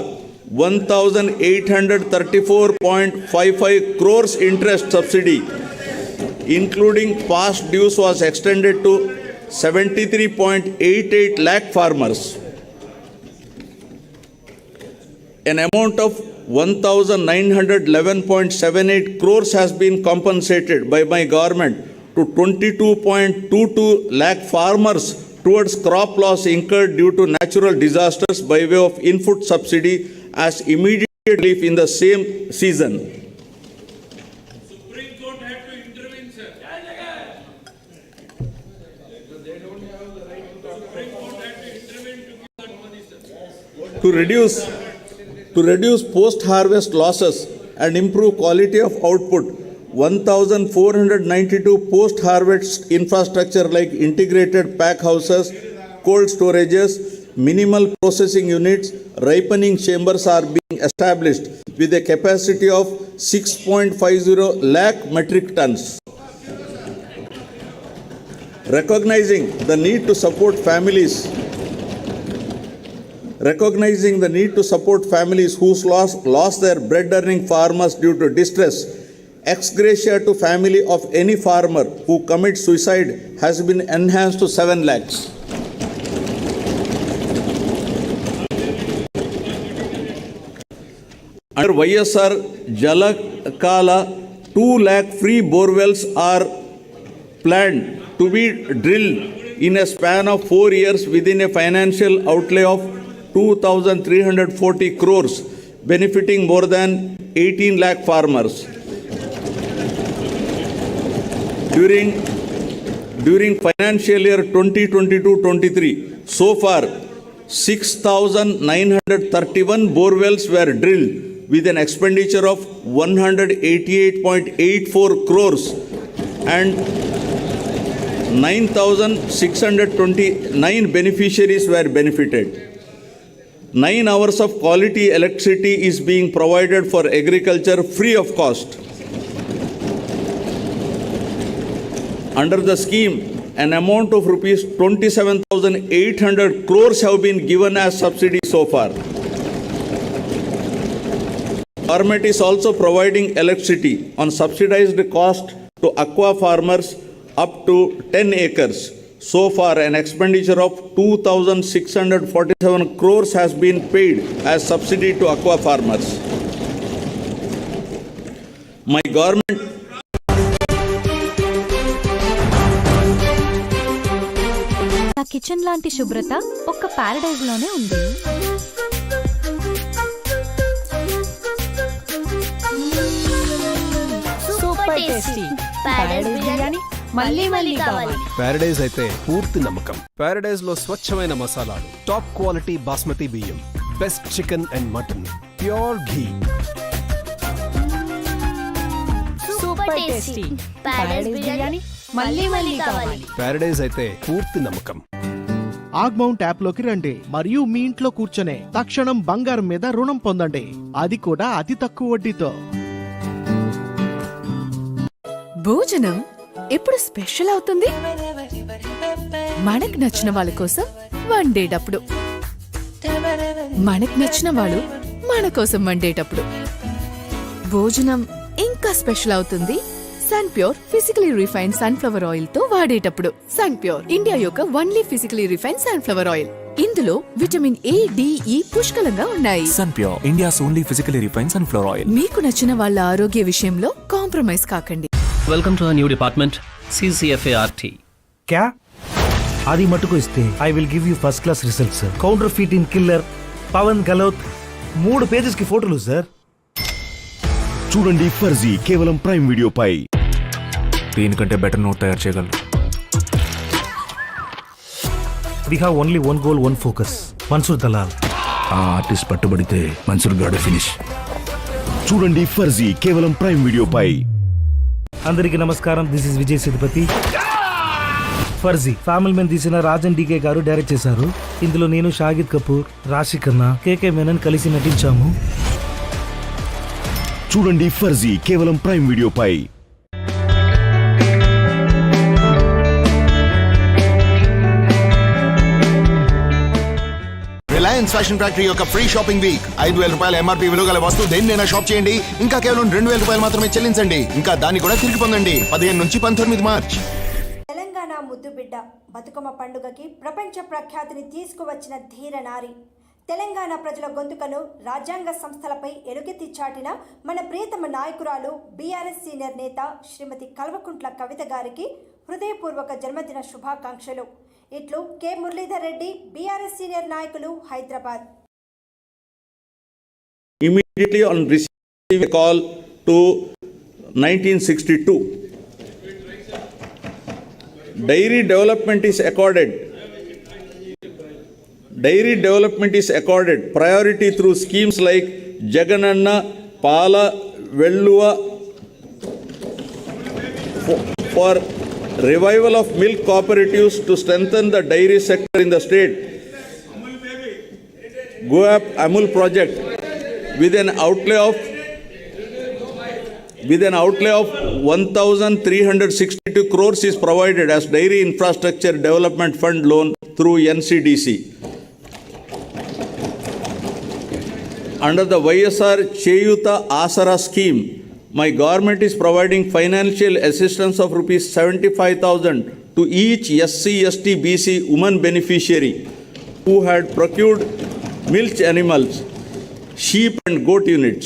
1,834.55 crores interest subsidy, including past dues, was extended to 73.88 lakh farmers. An amount of 1,911.78 crores has been compensated by my government to 22.22 lakh farmers towards crop loss incurred due to natural disasters by way of input subsidy as immediate relief in the same season. To reduce post-harvest losses and improve quality of output, 1,492 post-harvest infrastructure like integrated pack houses, cold storages, minimal processing units, ripening chambers are being established with a capacity of 6.50 lakh metric tons. Recognizing the need to support families who lost their bread-earning farmers due to distress, ex gratia to family of any farmer who commits suicide has been enhanced to 7 lakhs. Under YSR Jalakala, 2 lakh free borewells are planned to be drilled in a span of 4 years within a financial outlay of 2,340 crores, benefiting more than 18 lakh farmers. During financial year 2022-23, so far 6,931 borewells were drilled with an expenditure of 188.84 crores and 9,629 beneficiaries were benefited. 9 hours of quality electricity is being provided for agriculture free of cost. Under the scheme, an amount of rupees 27,800 crores have been given as subsidy so far. government is also providing electricity on subsidized cost to aqua farmers up to 10 acres. So far, an expenditure of 2,647 crores has been paid as subsidy to aqua farmers. My government నా kitchen లాంటి శుభ్రత ఒక్క Paradise లోనే ఉంది. Super tasty Paradise biryani మళ్ళీ మళ్ళీ కావాలి. Paradise అయితే పూర్తి నమ్మకం. ప్యారడైజ్ లో స్వచ్ఛమైన మసాలాలు, టాప్ క్వాలిటీ బాస్మతి బియ్యం, best chicken and mutton, pure ghee. Super tasty Paradise biryani మళ్ళీ మళ్ళీ కావాలి. ప్యారడైజ్ అయితే పూర్తి నమ్మకం. ఆగ్మౌంట్ యాప్ లోకి రండి మరియు మీ ఇంట్లో కూర్చొనే తక్షణం బంగారం మీద రుణం పొందండి, అది కూడా అతి తక్కువ వడ్డీతో. భోజనం ఎప్పుడు స్పెషల్ అవుతుంది? మనకు నచ్చిన వాళ్ళ కోసం వండేటప్పుడు. మనకు నచ్చిన వాళ్ళు మన కోసం వండేటప్పుడు. భోజనం ఇంకా స్పెషల్ అవుతుంది Sun Pure physically refined sunflower oil తో వాడేటప్పుడు. సన్ ప్యూర్ ఇండియా యొక్క only physically refined sunflower oil. ఇందులో విటమిన్ ఏ, డి, ఈ పుష్కలంగా ఉన్నాయి. Sun Pure India's only physically refined sunflower oil. మీకు నచ్చిన వాళ్ళ ఆరోగ్య విషయంలో కాంప్రమైజ్ కాకండి. Welcome to new department CCFART. క్యా అది మటుకు ఇస్తే I will give you first class result sir. Counterfeit in killer Pawan Gehlot 3 pages కి ఫోటోలు సార్. చూడండి ఫర్జీ కేవలం ప్రైమ్ వీడియోపై. దీనికంటే బెటర్ నోట్ తయారు చేయగలరు. We have only 1 goal 1 focus. Mansoor Dalal. ఆ ఆర్టిస్ట్ పట్టుబడితే మన్సూర్ గాడే ఫినిష్. చూడండి ఫర్జీ కేవలం ప్రైమ్ వీడియోపై. అందరికి నమస్కారం, this is Vijay Sethupathi. Farzi family men తీసిన రాజన్ డీకే గారు డైరెక్ట్ చేశారు. ఇందులో నేను, షాహిద్ కపూర్, రాశి ఖన్నా, కేకే మేనన్ కలిసి నటించాము. చూడండి ఫర్జీ కేవలం ప్రైమ్ వీడియోపై. రిలయన్స్ ఫ్యాషన్ ఫ్యాక్టరీ యొక్క ఫ్రీ షాపింగ్ వీక్. 5,000 రూపాయల ఎంఆర్పీ విలువ గల వస్తువు దేన్నైనా షాప్ చేయండి, ఇంకా కేవలం 2,000 రూపాయలు మాత్రమే చెల్లించండి. ఇంకా దాన్ని కూడా తిరిగి పొందండి. 15 నుంచి 19 మార్చ్. తెలంగాణ ముద్దుబిడ్డ బతుకమ్మ పండుగకి ప్రపంచ ప్రఖ్యాతిని తీసుకువచ్చిన ధీర నారి, తెలంగాణ ప్రజల గొంతుకను రాజ్యాంగ సంస్థలపై ఎలుగెత్తి చాటిన మన ప్రియతమ నాయకురాలు బీఆర్ఎస్ సీనియర్ నేత శ్రీమతి కల్వకుంట్ల కవిత గారికి హృదయపూర్వక జన్మదిన శుభాకాంక్షలు. ఇట్లు K Muralidhar Reddy, BRS senior నాయకులు, Hyderabad. immediately on receiving a call to 1962, dairy development is accorded priority through schemes like Jagananna Pala Velluva for revival of milk cooperatives to strengthen the dairy sector in the state. Goap Amul project with an outlay of 1,362 crores is provided as Dairy Infrastructure Development Fund loan through NCDC. Under the YSR Cheyuta Asara scheme, my government is providing financial assistance of rupees 75,000 to each SC, ST, BC woman beneficiary who had procured milch animals, sheep and goat units.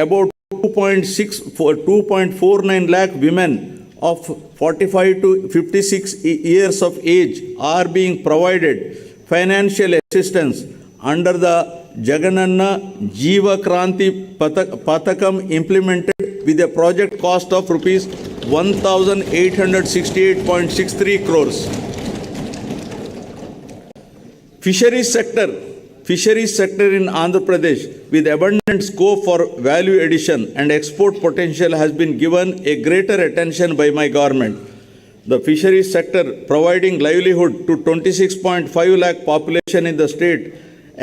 About 2.49 lakh women of 45 to 56 years of age are being provided financial assistance under the Jagananna Jeeva Kranti Pathakam implemented with a project cost of rupees 1,868.63 crores. Fisheries sector in Andhra Pradesh with abundant scope for value addition and export potential has been given a greater attention by my government. The fisheries sector, providing livelihood to 26.5 lakh population in the state,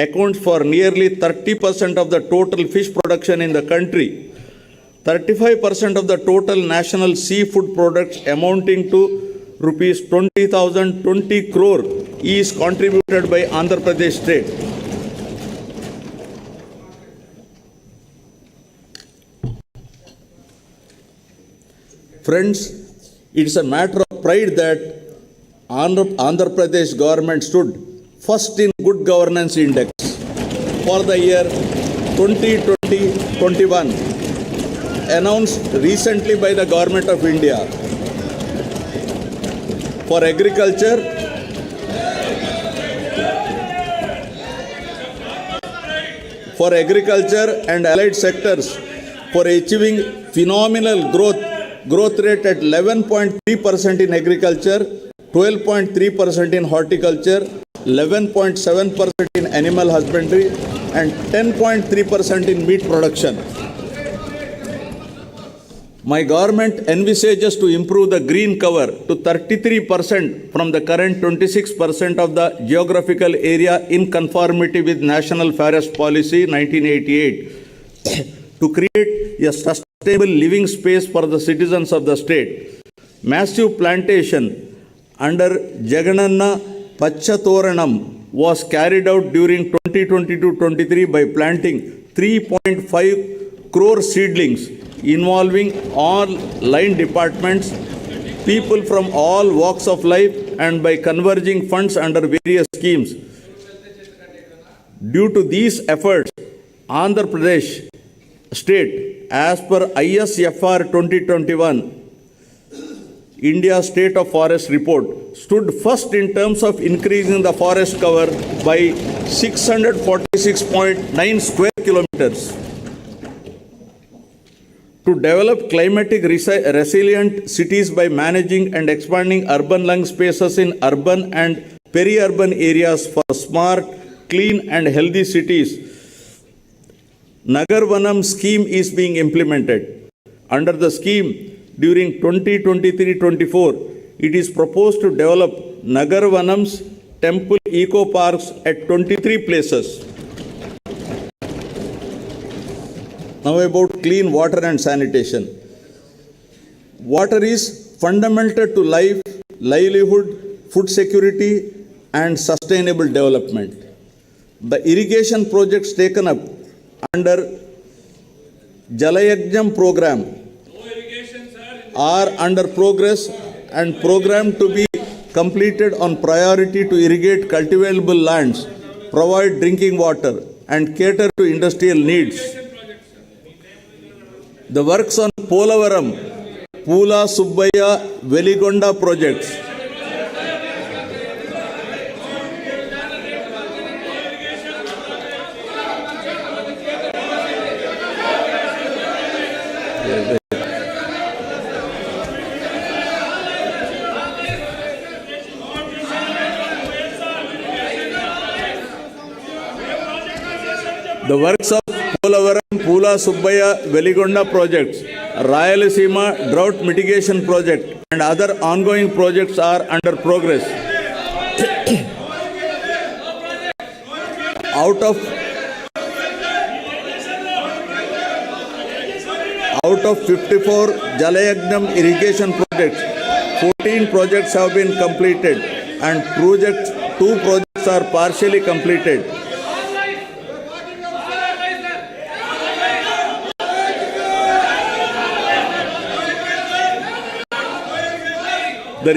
accounts for nearly 30% of the total fish production in the country. 35% of the total national seafood products amounting to rupees 20,020 crore is contributed by Andhra Pradesh state. Friends, it is a matter of pride that Andhra Pradesh government stood first in Good Governance Index for the year 2020-21, announced recently by the Government of India. For agriculture and allied sectors, for achieving phenomenal growth rate at 11.3% in agriculture, 12.3% in horticulture, 11.7% in animal husbandry, and 10.3% in meat production. My government envisages to improve the green cover to 33% from the current 26% of the geographical area in conformity with National Forest Policy 1988 to create a sustainable living space for the citizens of the state. Massive plantation under Jagananna Pachatoranam was carried out during 2022-23 by planting 3.5 crore seedlings involving all line departments, people from all walks of life, and by converging funds under various schemes. Due to these efforts, Andhra Pradesh state, as per ISFR 2021, India State of Forest Report, stood first in terms of increasing the forest cover by 646.9 square kilometers. To develop climatic resilient cities by managing and expanding urban lung spaces in urban and peri-urban areas for smart, clean and healthy cities, Nagar Vanam scheme is being implemented. Under the scheme, during 2023-24, it is proposed to develop Nagar Vanams temple eco parks at 23 places. Now about clean water and sanitation. Water is fundamental to life, livelihood, food security and sustainable development. The irrigation projects taken up under Jalayajnam program are under progress and programmed to be completed on priority to irrigate cultivable lands, provide drinking water and cater to industrial needs. The works on Polavaram, Pula Subbaya, Veligonda projects The works of Polavaram, Pula Subbaya, Veligonda projects, Rayalaseema drought mitigation project and other ongoing projects are under progress. Out of 54 Jalayajnam irrigation projects, 14 projects have been completed and 2 projects are partially completed. The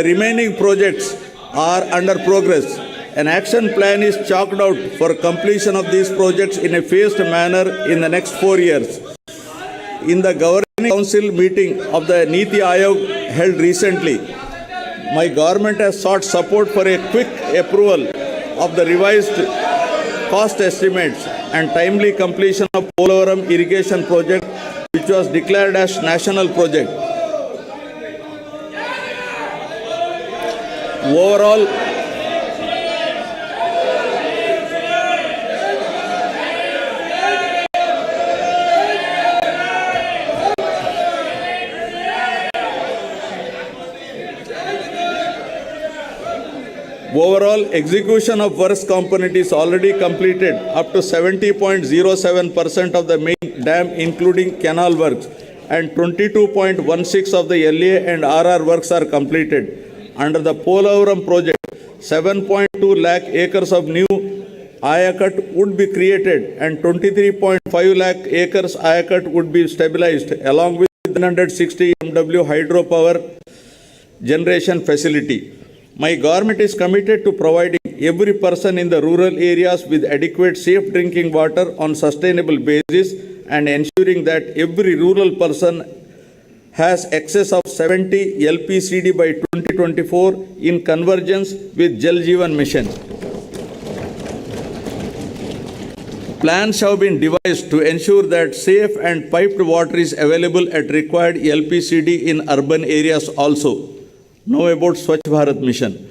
remaining projects are under progress. An action plan is chalked out for completion of these projects in a phased manner in the next 4 years. In the Governing Council meeting of the Niti Aayog held recently, my government has sought support for a quick approval of the revised cost estimates and timely completion of Polavaram irrigation project, which was declared as national project. Overall, execution of works component is already completed up to 70.07% of the main dam including canal works and 22.16% of the LA and RR works are completed. Under the Polavaram project, 7.2 lakh acres of new Ayakat would be created and 23.5 lakh acres Ayakat would be stabilized along with with 160 MW hydropower generation facility. My government is committed to providing every person in the rural areas with adequate safe drinking water on sustainable basis and ensuring that every rural person has excess of 70 LPCD by 2024 in convergence with Jal Jeevan Mission. Plans have been devised to ensure that safe and piped water is available at required LPCD in urban areas also. Now about Swachh Bharat Mission.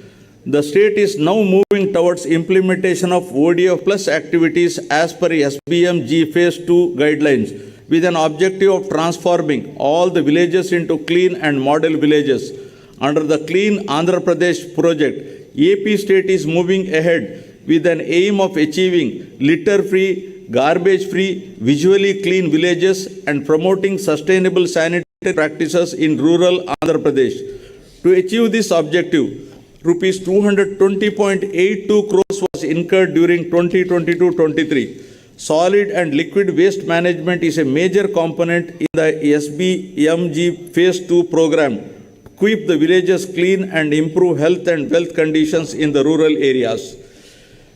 The state is now moving towards implementation of ODF plus activities as per SBMG Phase 2 guidelines with an objective of transforming all the villages into clean and model villages. Under the Clean Andhra Pradesh project, AP state is moving ahead with an aim of achieving litter-free, garbage-free, visually clean villages and promoting sustainable sanitary practices in rural Andhra Pradesh. To achieve this objective, Rupees 220.82 crores was incurred during 2022-23. Solid and liquid waste management is a major component in the SBMG Phase 2 program to keep the villages clean and improve health and wealth conditions in the rural areas.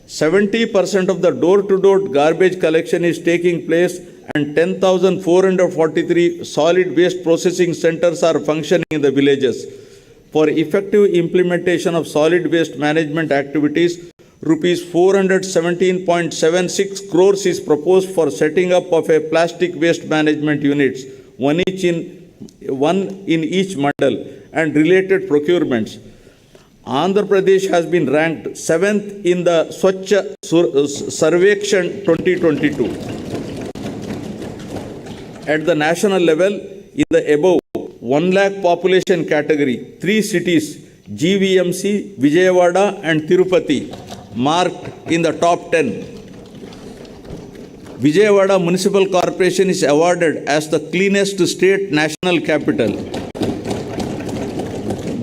70% of the door-to-door garbage collection is taking place and 10,443 solid waste processing centers are functioning in the villages. For effective implementation of solid waste management activities, Rupees 417.76 crores is proposed for setting up of a plastic waste management units, one in each mandal, and related procurements. Andhra Pradesh has been ranked 7th in the Swachh Sarvekshan 2022. At the national level, in the above 1 lakh population category, 3 cities, GVMC, Vijayawada and Tirupati, marked in the top 10. Vijayawada Municipal Corporation is awarded as the cleanest state national capital.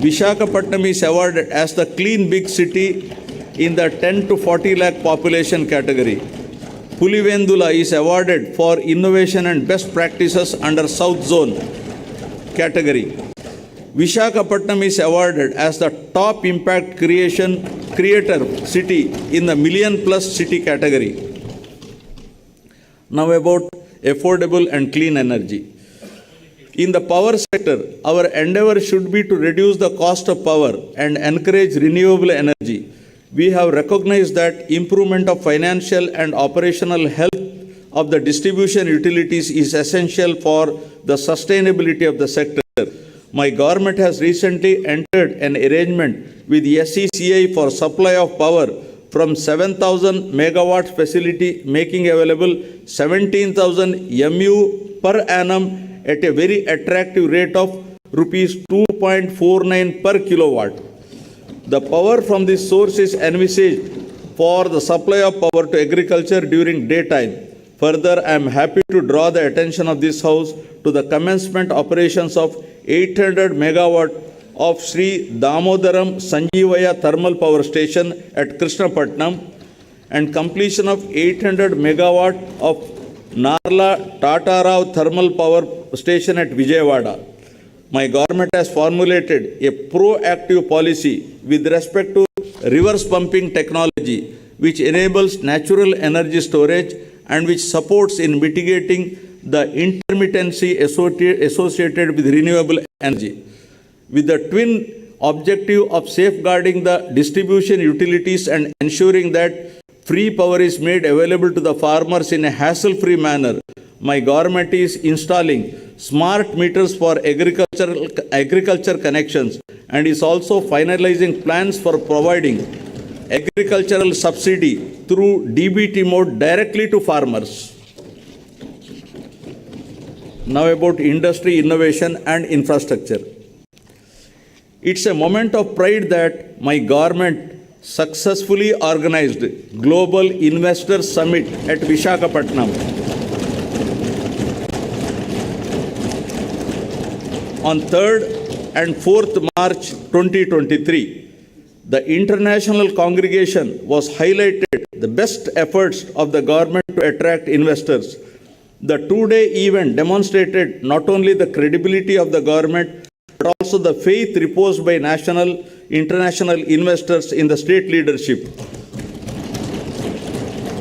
Visakhapatnam is awarded as the clean big city in the 10 to 40 lakh population category. Pulivendula is awarded for innovation and best practices under South Zone category. Visakhapatnam is awarded as the top impact creator city in the million plus city category. Now about affordable and clean energy. In the power sector, our endeavor should be to reduce the cost of power and encourage renewable energy. We have recognized that improvement of financial and operational health of the distribution utilities is essential for the sustainability of the sector. My government has recently entered an arrangement with SECI for supply of power from 7,000 megawatts facility, making available 17,000 MU per annum at a very attractive rate of rupees 2.49 per kilowatt. The power from this source is envisaged for the supply of power to agriculture during daytime. Further, I am happy to draw the attention of this House to the commencement operations of 800 megawatt of Sri Damodaram Sanjeevaya Thermal Power Station at Krishnapatnam and completion of 800 megawatt of Narla Tatarao Thermal Power Station at Vijayawada. My government has formulated a proactive policy with respect to reverse pumping technology, which enables natural energy storage and which supports in mitigating the intermittency associated with renewable energy. With the twin objective of safeguarding the distribution utilities and ensuring that free power is made available to the farmers in a hassle-free manner, my government is installing smart meters for agriculture connections and is also finalizing plans for providing agricultural subsidy through DBT mode directly to farmers. Now about industry, innovation and infrastructure. It's a moment of pride that my government successfully organized Global Investor Summit at Visakhapatnam. On 3rd and 4th March 2023, the international congregation was highlighted the best efforts of the government to attract investors. The two-day event demonstrated not only the credibility of the government but also the faith reposed by national, international investors in the state leadership.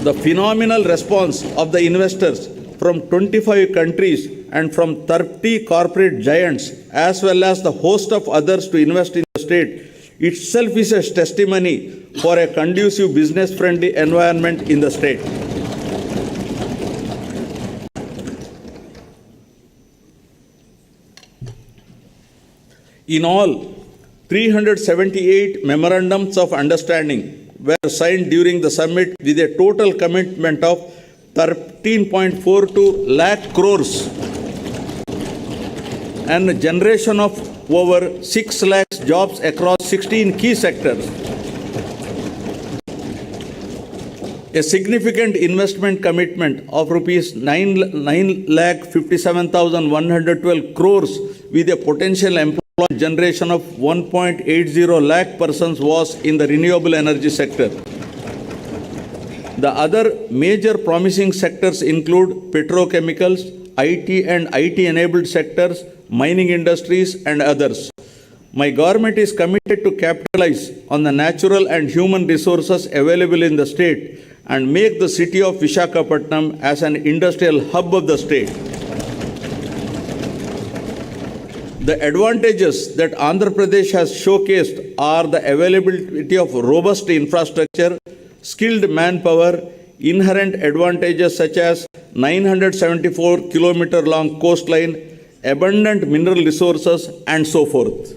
The phenomenal response of the investors from 25 countries and from 30 corporate giants, as well as the host of others to invest in the state, itself is a testimony for a conducive business-friendly environment in the state. In all, 378 memorandums of understanding were signed during the summit with a total commitment of 13.42 lakh crores and a generation of over 6 lakhs jobs across 16 key sectors. A significant investment commitment of rupees 9,57,112 crores with a potential employment generation of 1.80 lakh persons was in the renewable energy sector. The other major promising sectors include petrochemicals, IT and IT-enabled sectors, mining industries, and others. My government is committed to capitalize on the natural and human resources available in the state and make the city of Visakhapatnam as an industrial hub of the state. The advantages that Andhra Pradesh has showcased are the availability of robust infrastructure, skilled manpower, inherent advantages such as 974-kilometer long coastline, abundant mineral resources, and so forth.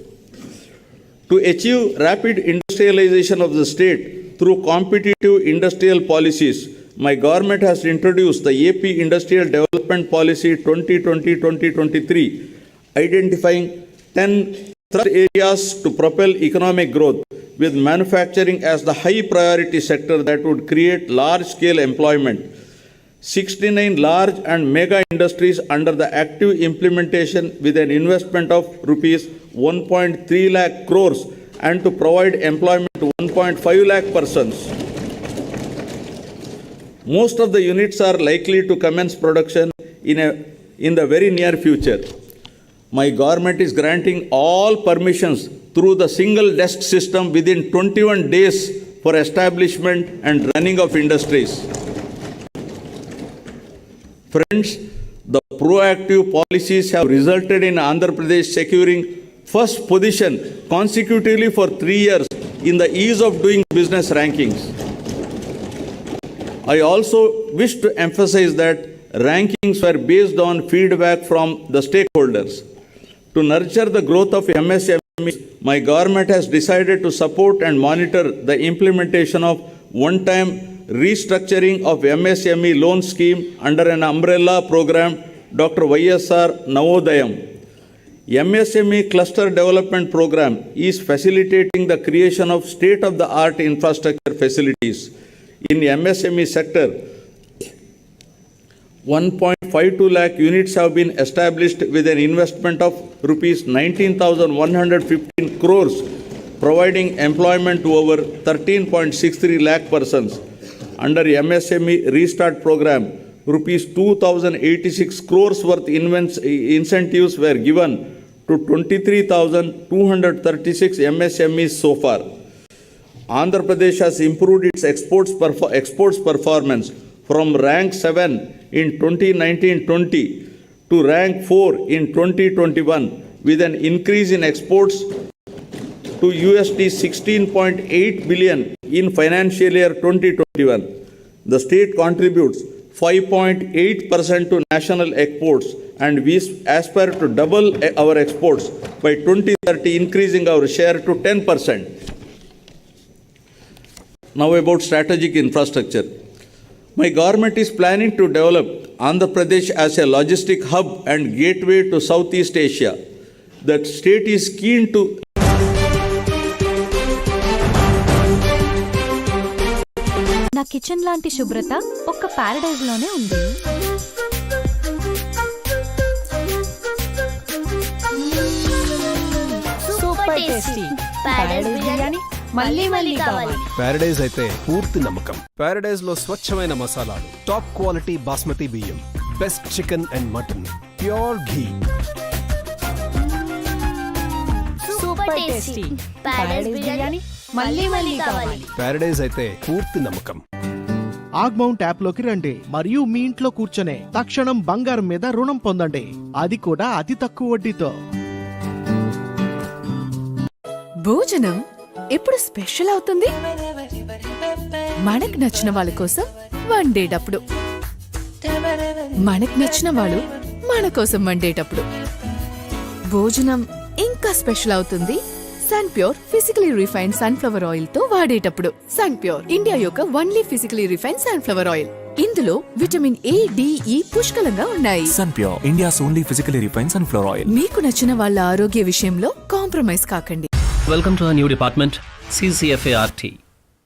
To achieve rapid industrialization of the state through competitive industrial policies, my government has introduced the AP Industrial Development Policy 2020-2023, identifying 10 thrust areas to propel economic growth, with manufacturing as the high priority sector that would create large-scale employment. 69 large and mega industries under the active implementation with an investment of rupees 1.3 lakh crores and to provide employment to 1.5 lakh persons. Most of the units are likely to commence production in the very near future. My government is granting all permissions through the single desk system within 21 days for establishment and running of industries. Friends, the proactive policies have resulted in Andhra Pradesh securing first position consecutively for 3 years in the ease of doing business rankings. I also wish to emphasize that rankings were based on feedback from the stakeholders. To nurture the growth of MSMEs, my government has decided to support and monitor the implementation of one-time restructuring of MSME loan scheme under an umbrella program, Dr. YSR Navodayam. MSME Cluster Development Program is facilitating the creation of state-of-the-art infrastructure facilities. In MSME sector, 1.52 lakh units have been established with an investment of rupees 19,115 crores, providing employment to over 13.63 lakh persons. Under MSME Restart Program, rupees 2,086 crores worth incentives were given to 23,236 MSMEs so far. Andhra Pradesh has improved its exports performance from rank 7 in 2019-20 to rank 4 in 2021 with an increase in exports to USD 16.8 billion in financial year 2021. The state contributes 5.8% to national exports and we aspire to double our exports by 2030, increasing our share to 10%. Now about strategic infrastructure. My government is planning to develop Andhra Pradesh as a logistic hub and gateway to Southeast Asia. The state is keen to నా kitchen లాంటి శుభ్రత ఒక్క Paradise లోనే ఉంది. Super tasty Paradise biryani మళ్ళీ మళ్ళీ కావాలి. Paradise అయితే పూర్తి నమ్మకం. ప్యారడైజ్ లో స్వచ్ఛమైన మసాలాలు, టాప్ క్వాలిటీ బాస్మతి బియ్యం, best chicken and mutton, pure ghee. Super tasty Paradise biryani మళ్ళీ మళ్ళీ కావాలి. ప్యారడైజ్ అయితే పూర్తి నమ్మకం. ఆగ్మౌంట్ యాప్ లోకి రండి మరియు మీ ఇంట్లో కూర్చొనే తక్షణం బంగారం మీద రుణం పొందండి, అది కూడా అతి తక్కువ వడ్డీతో. భోజనం ఎప్పుడు స్పెషల్ అవుతుంది? మనకు నచ్చిన వాళ్ళ కోసం వండేటప్పుడు. మనకు నచ్చిన వాళ్ళు మన కోసం వండేటప్పుడు. భోజనం ఇంకా స్పెషల్ అవుతుంది Sun Pure physically refined sunflower oil తో వాడేటప్పుడు. సన్ ప్యూర్ ఇండియా యొక్క only physically refined sunflower oil. ఇందులో విటమిన్ ఏ, డి, ఈ పుష్కలంగా ఉన్నాయి. Sun Pure India only physically refine sunflower oil. మీకు నచ్చిన వాళ్ళ ఆరోగ్య విషయంలో కాంప్రమైజ్ కాకండి. Welcome to new department CCFART.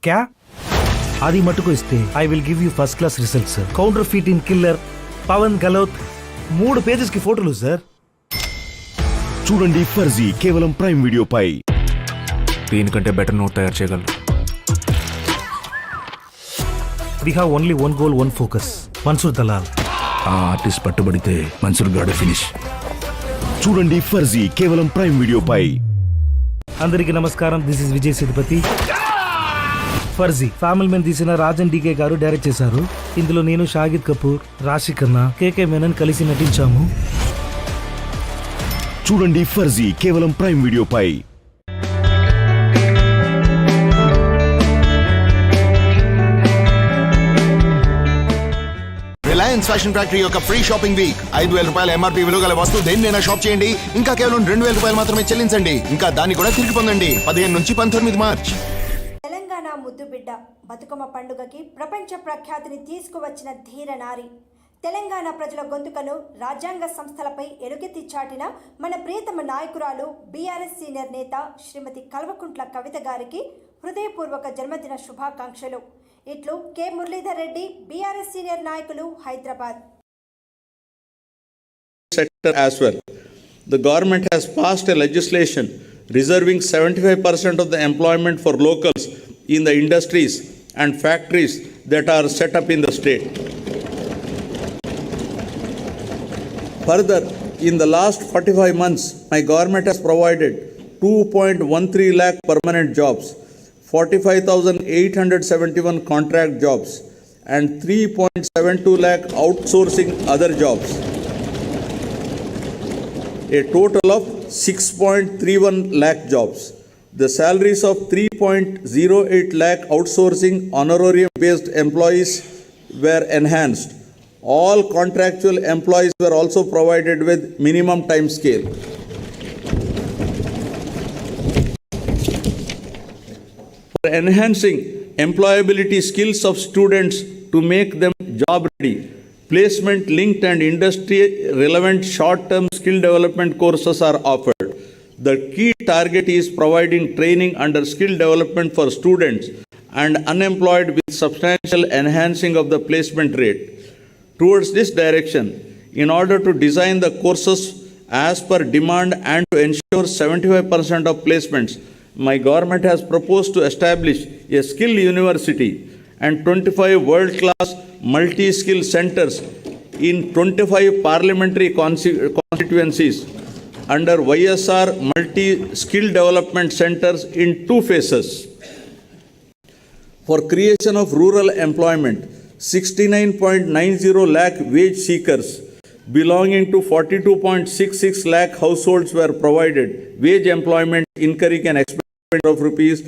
క్యా అది మటుకు ఇస్తే I will give you first class result sir. Counterfeit in killer Pawan Gehlot 3 pages కి ఫోటోలు సార్. చూడండి ఫర్జీ కేవలం ప్రైమ్ వీడియోపై. దీనికంటే బెటర్ నోట్ తయారు చేయగలరు. We have only one goal, one focus. Mansoor Dalal. ఆ ఆర్టిస్ట్ పట్టుబడితే మన్సూర్ గాడు ఫినిష్. చూడండి ఫర్జీ కేవలం ప్రైమ్ వీడియోపై. అందరికీ నమస్కారం, this is Vijay Sethupathi. Farzi family men తీసిన రాజన్ డీకే గారు డైరెక్ట్ చేశారు. ఇందులో నేను, షాహిద్ కపూర్, రాశి ఖన్నా, కేకే మేనన్ కలిసి నటించాము. చూడండి ఫర్జీ కేవలం ప్రైమ్ వీడియోపై. రిలయన్స్ ఫ్యాషన్ ఫ్యాక్టరీ యొక్క ఫ్రీ షాపింగ్ వీక్. 5,000 రూపాయల ఎంఆర్పీ విలువ గల వస్తువు దేన్నైనా షాప్ చేయండి, ఇంకా కేవలం 2,000 రూపాయలు మాత్రమే చెల్లించండి. ఇంకా దాన్ని కూడా తిరిగి పొందండి 15 నుంచి 19 మార్చ్. తెలంగాణ ముద్దుబిడ్డ బతుకమ్మ పండుగకి ప్రపంచ ప్రఖ్యాతిని తీసుకువచ్చిన ధీర నారి, తెలంగాణ ప్రజల గొంతుకను రాజ్యాంగ సంస్థలపై ఎలుగెత్తి చాటిన మన ప్రియతమ నాయకురాలు బీఆర్ఎస్ సీనియర్ నేత శ్రీమతి కల్వకుంట్ల కవిత గారికి హృదయపూర్వక జన్మదిన శుభాకాంక్షలు. ఇట్లు K Muralidhar Reddy, BRS senior నాయకులు, Hyderabad. Sector as well. The government has passed a legislation reserving 75% of the employment for locals in the industries and factories that are set up in the state. Further, in the last 45 months, my government has provided 2.13 lakh permanent jobs, 45,871 contract jobs, and 3.72 lakh outsourcing other jobs. A total of 6.31 lakh jobs. The salaries of 3.08 lakh outsourcing honorarium-based employees were enhanced. All contractual employees were also provided with minimum time scale. For enhancing employability skills of students to make them job ready, placement linked and industry relevant short-term skill development courses are offered. The key target is providing training under skill development for students and unemployed with substantial enhancing of the placement rate. Towards this direction, in order to design the courses as per demand and to ensure 75% of placements, my government has proposed to establish a skill university and 25 world-class multi-skill centers in 25 parliamentary constituencies under YSR multi-skill development centers in 2 phases. For creation of rural employment, 69.90 lakh wage seekers belonging to 42.66 lakh households were provided wage employment incurring an expenditure of rupees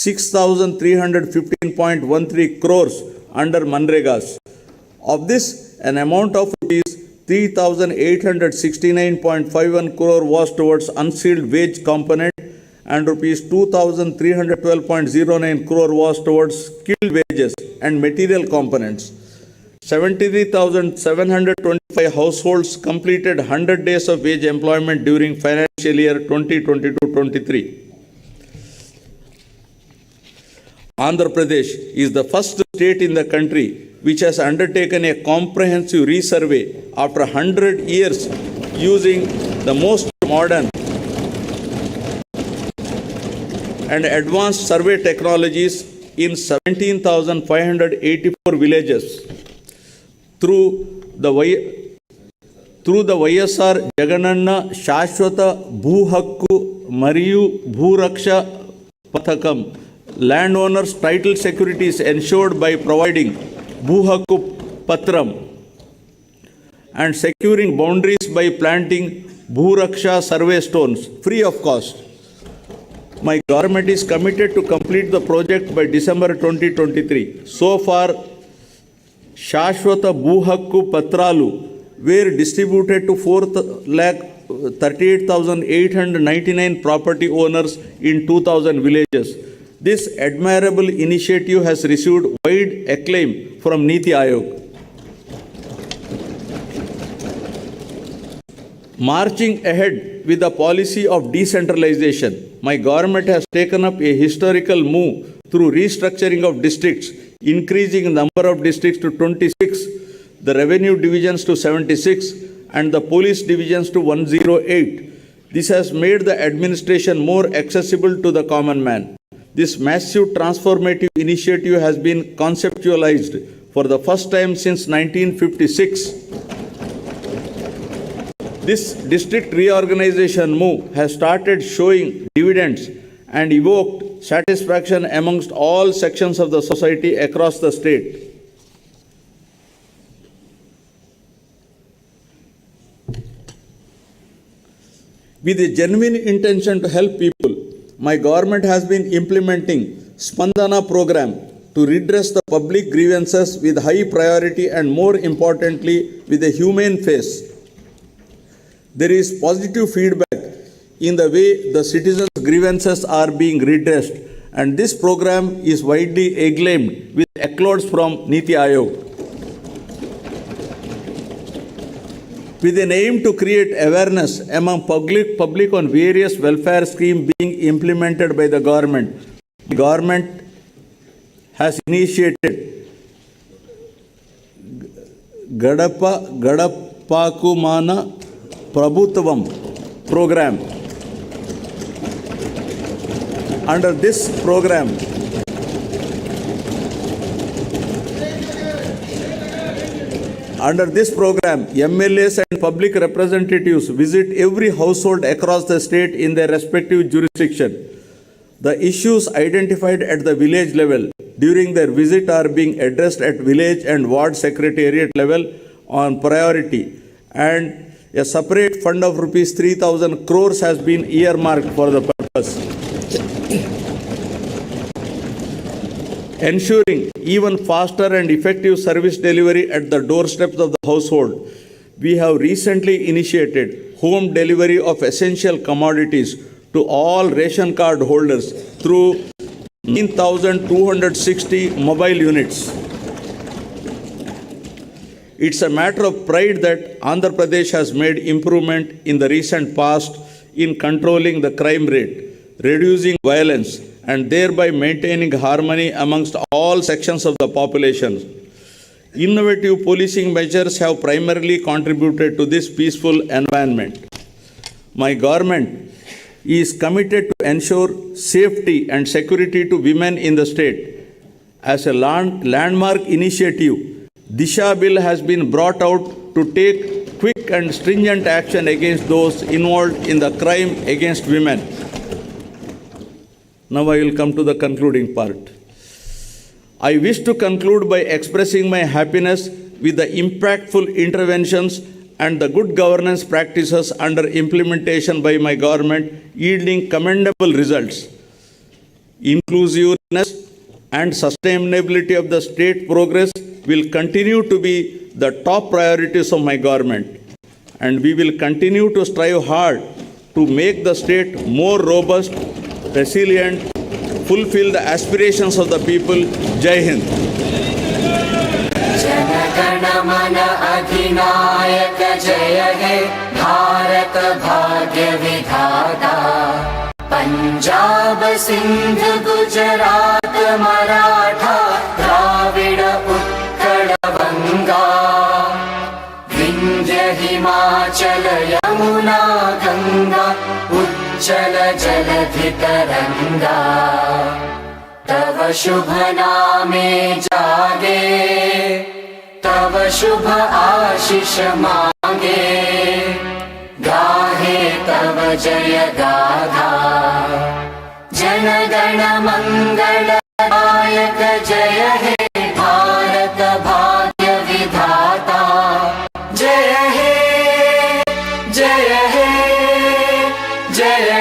6,315.13 crores under Manregas. Of this, an amount of rupees 3,869.51 crore was towards unsealed wage component and rupees 2,312.09 crore was towards skilled wages and material components. 73,725 households completed 100 days of wage employment during financial year 2022-23. Andhra Pradesh is the first state in the country which has undertaken a comprehensive resurvey after 100 years using the most modern and advanced survey technologies in 17,584 villages. Through the through the YSR Jagananna Shashwata Bhu Hakku Mariyu Bhuraksha Pathakam, landowners' title security is ensured by providing Bhu Hakku Patram and securing boundaries by planting Bhuraksha survey stones free of cost. My government is committed to complete the project by December 2023. So far, Shashwata Bhu Hakku Patralu were distributed to 4,38,899 property owners in 2,000 villages. This admirable initiative has received wide acclaim from Niti Aayog. Marching ahead with the policy of decentralization, my government has taken up a historical move through restructuring of districts, increasing the number of districts to 26, the revenue divisions to 76, and the police divisions to 108. This has made the administration more accessible to the common man. This massive transformative initiative has been conceptualized for the first time since 1956. This district reorganization move has started showing dividends and evoked satisfaction amongst all sections of the society across the state. With a genuine intention to help people, my government has been implementing Spandana program to redress the public grievances with high priority and, more importantly, with a humane face. There is positive feedback in the way the citizens' grievances are being redressed, and this program is widely acclaimed with accolades from Niti Aayog. With an aim to create awareness among public on various welfare schemes being implemented by the government has initiated Gadapakumana Prabhutvam program. Under this program, MLAs and public representatives visit every household across the state in their respective jurisdiction. The issues identified at the village level during their visit are being addressed at village and ward secretariat level on priority, and a separate fund of rupees 3,000 crores has been earmarked for the purpose. Ensuring even faster and effective service delivery at the doorsteps of the household, we have recently initiated home delivery of essential commodities to all ration card holders through 9,260 mobile units. It's a matter of pride that Andhra Pradesh has made improvement in the recent past in controlling the crime rate, reducing violence, and thereby maintaining harmony amongst all sections of the population. Innovative policing measures have primarily contributed to this peaceful environment. My government is committed to ensure safety and security to women in the state. As a landmark initiative, Disha Bill has been brought out to take quick and stringent action against those involved in the crime against women. Now I will come to the concluding part. I wish to conclude by expressing my happiness with the impactful interventions and the good governance practices under implementation by my government, yielding commendable results. Inclusiveness and sustainability of the state progress will continue to be the top priorities of my government, and we will continue to strive hard to make the state more robust, resilient, fulfill the aspirations of the people. Jai Hind. Jana Gana Mana अधिनायक जय हे भारत भाग्य विधाता पंजाब सिंध गुजरात मराठा द्राविड उत्कल बंगा विंध्य हिमाचल यमुना गंगा उच्चल जलधि तरंगा तव शुभ नामे जागे तव शुभ आशीष मा मागे गाहे तव जय गाथा जनगण मंगलदायक जय हे भारत भाग्य विधाता जय हे जय हे जय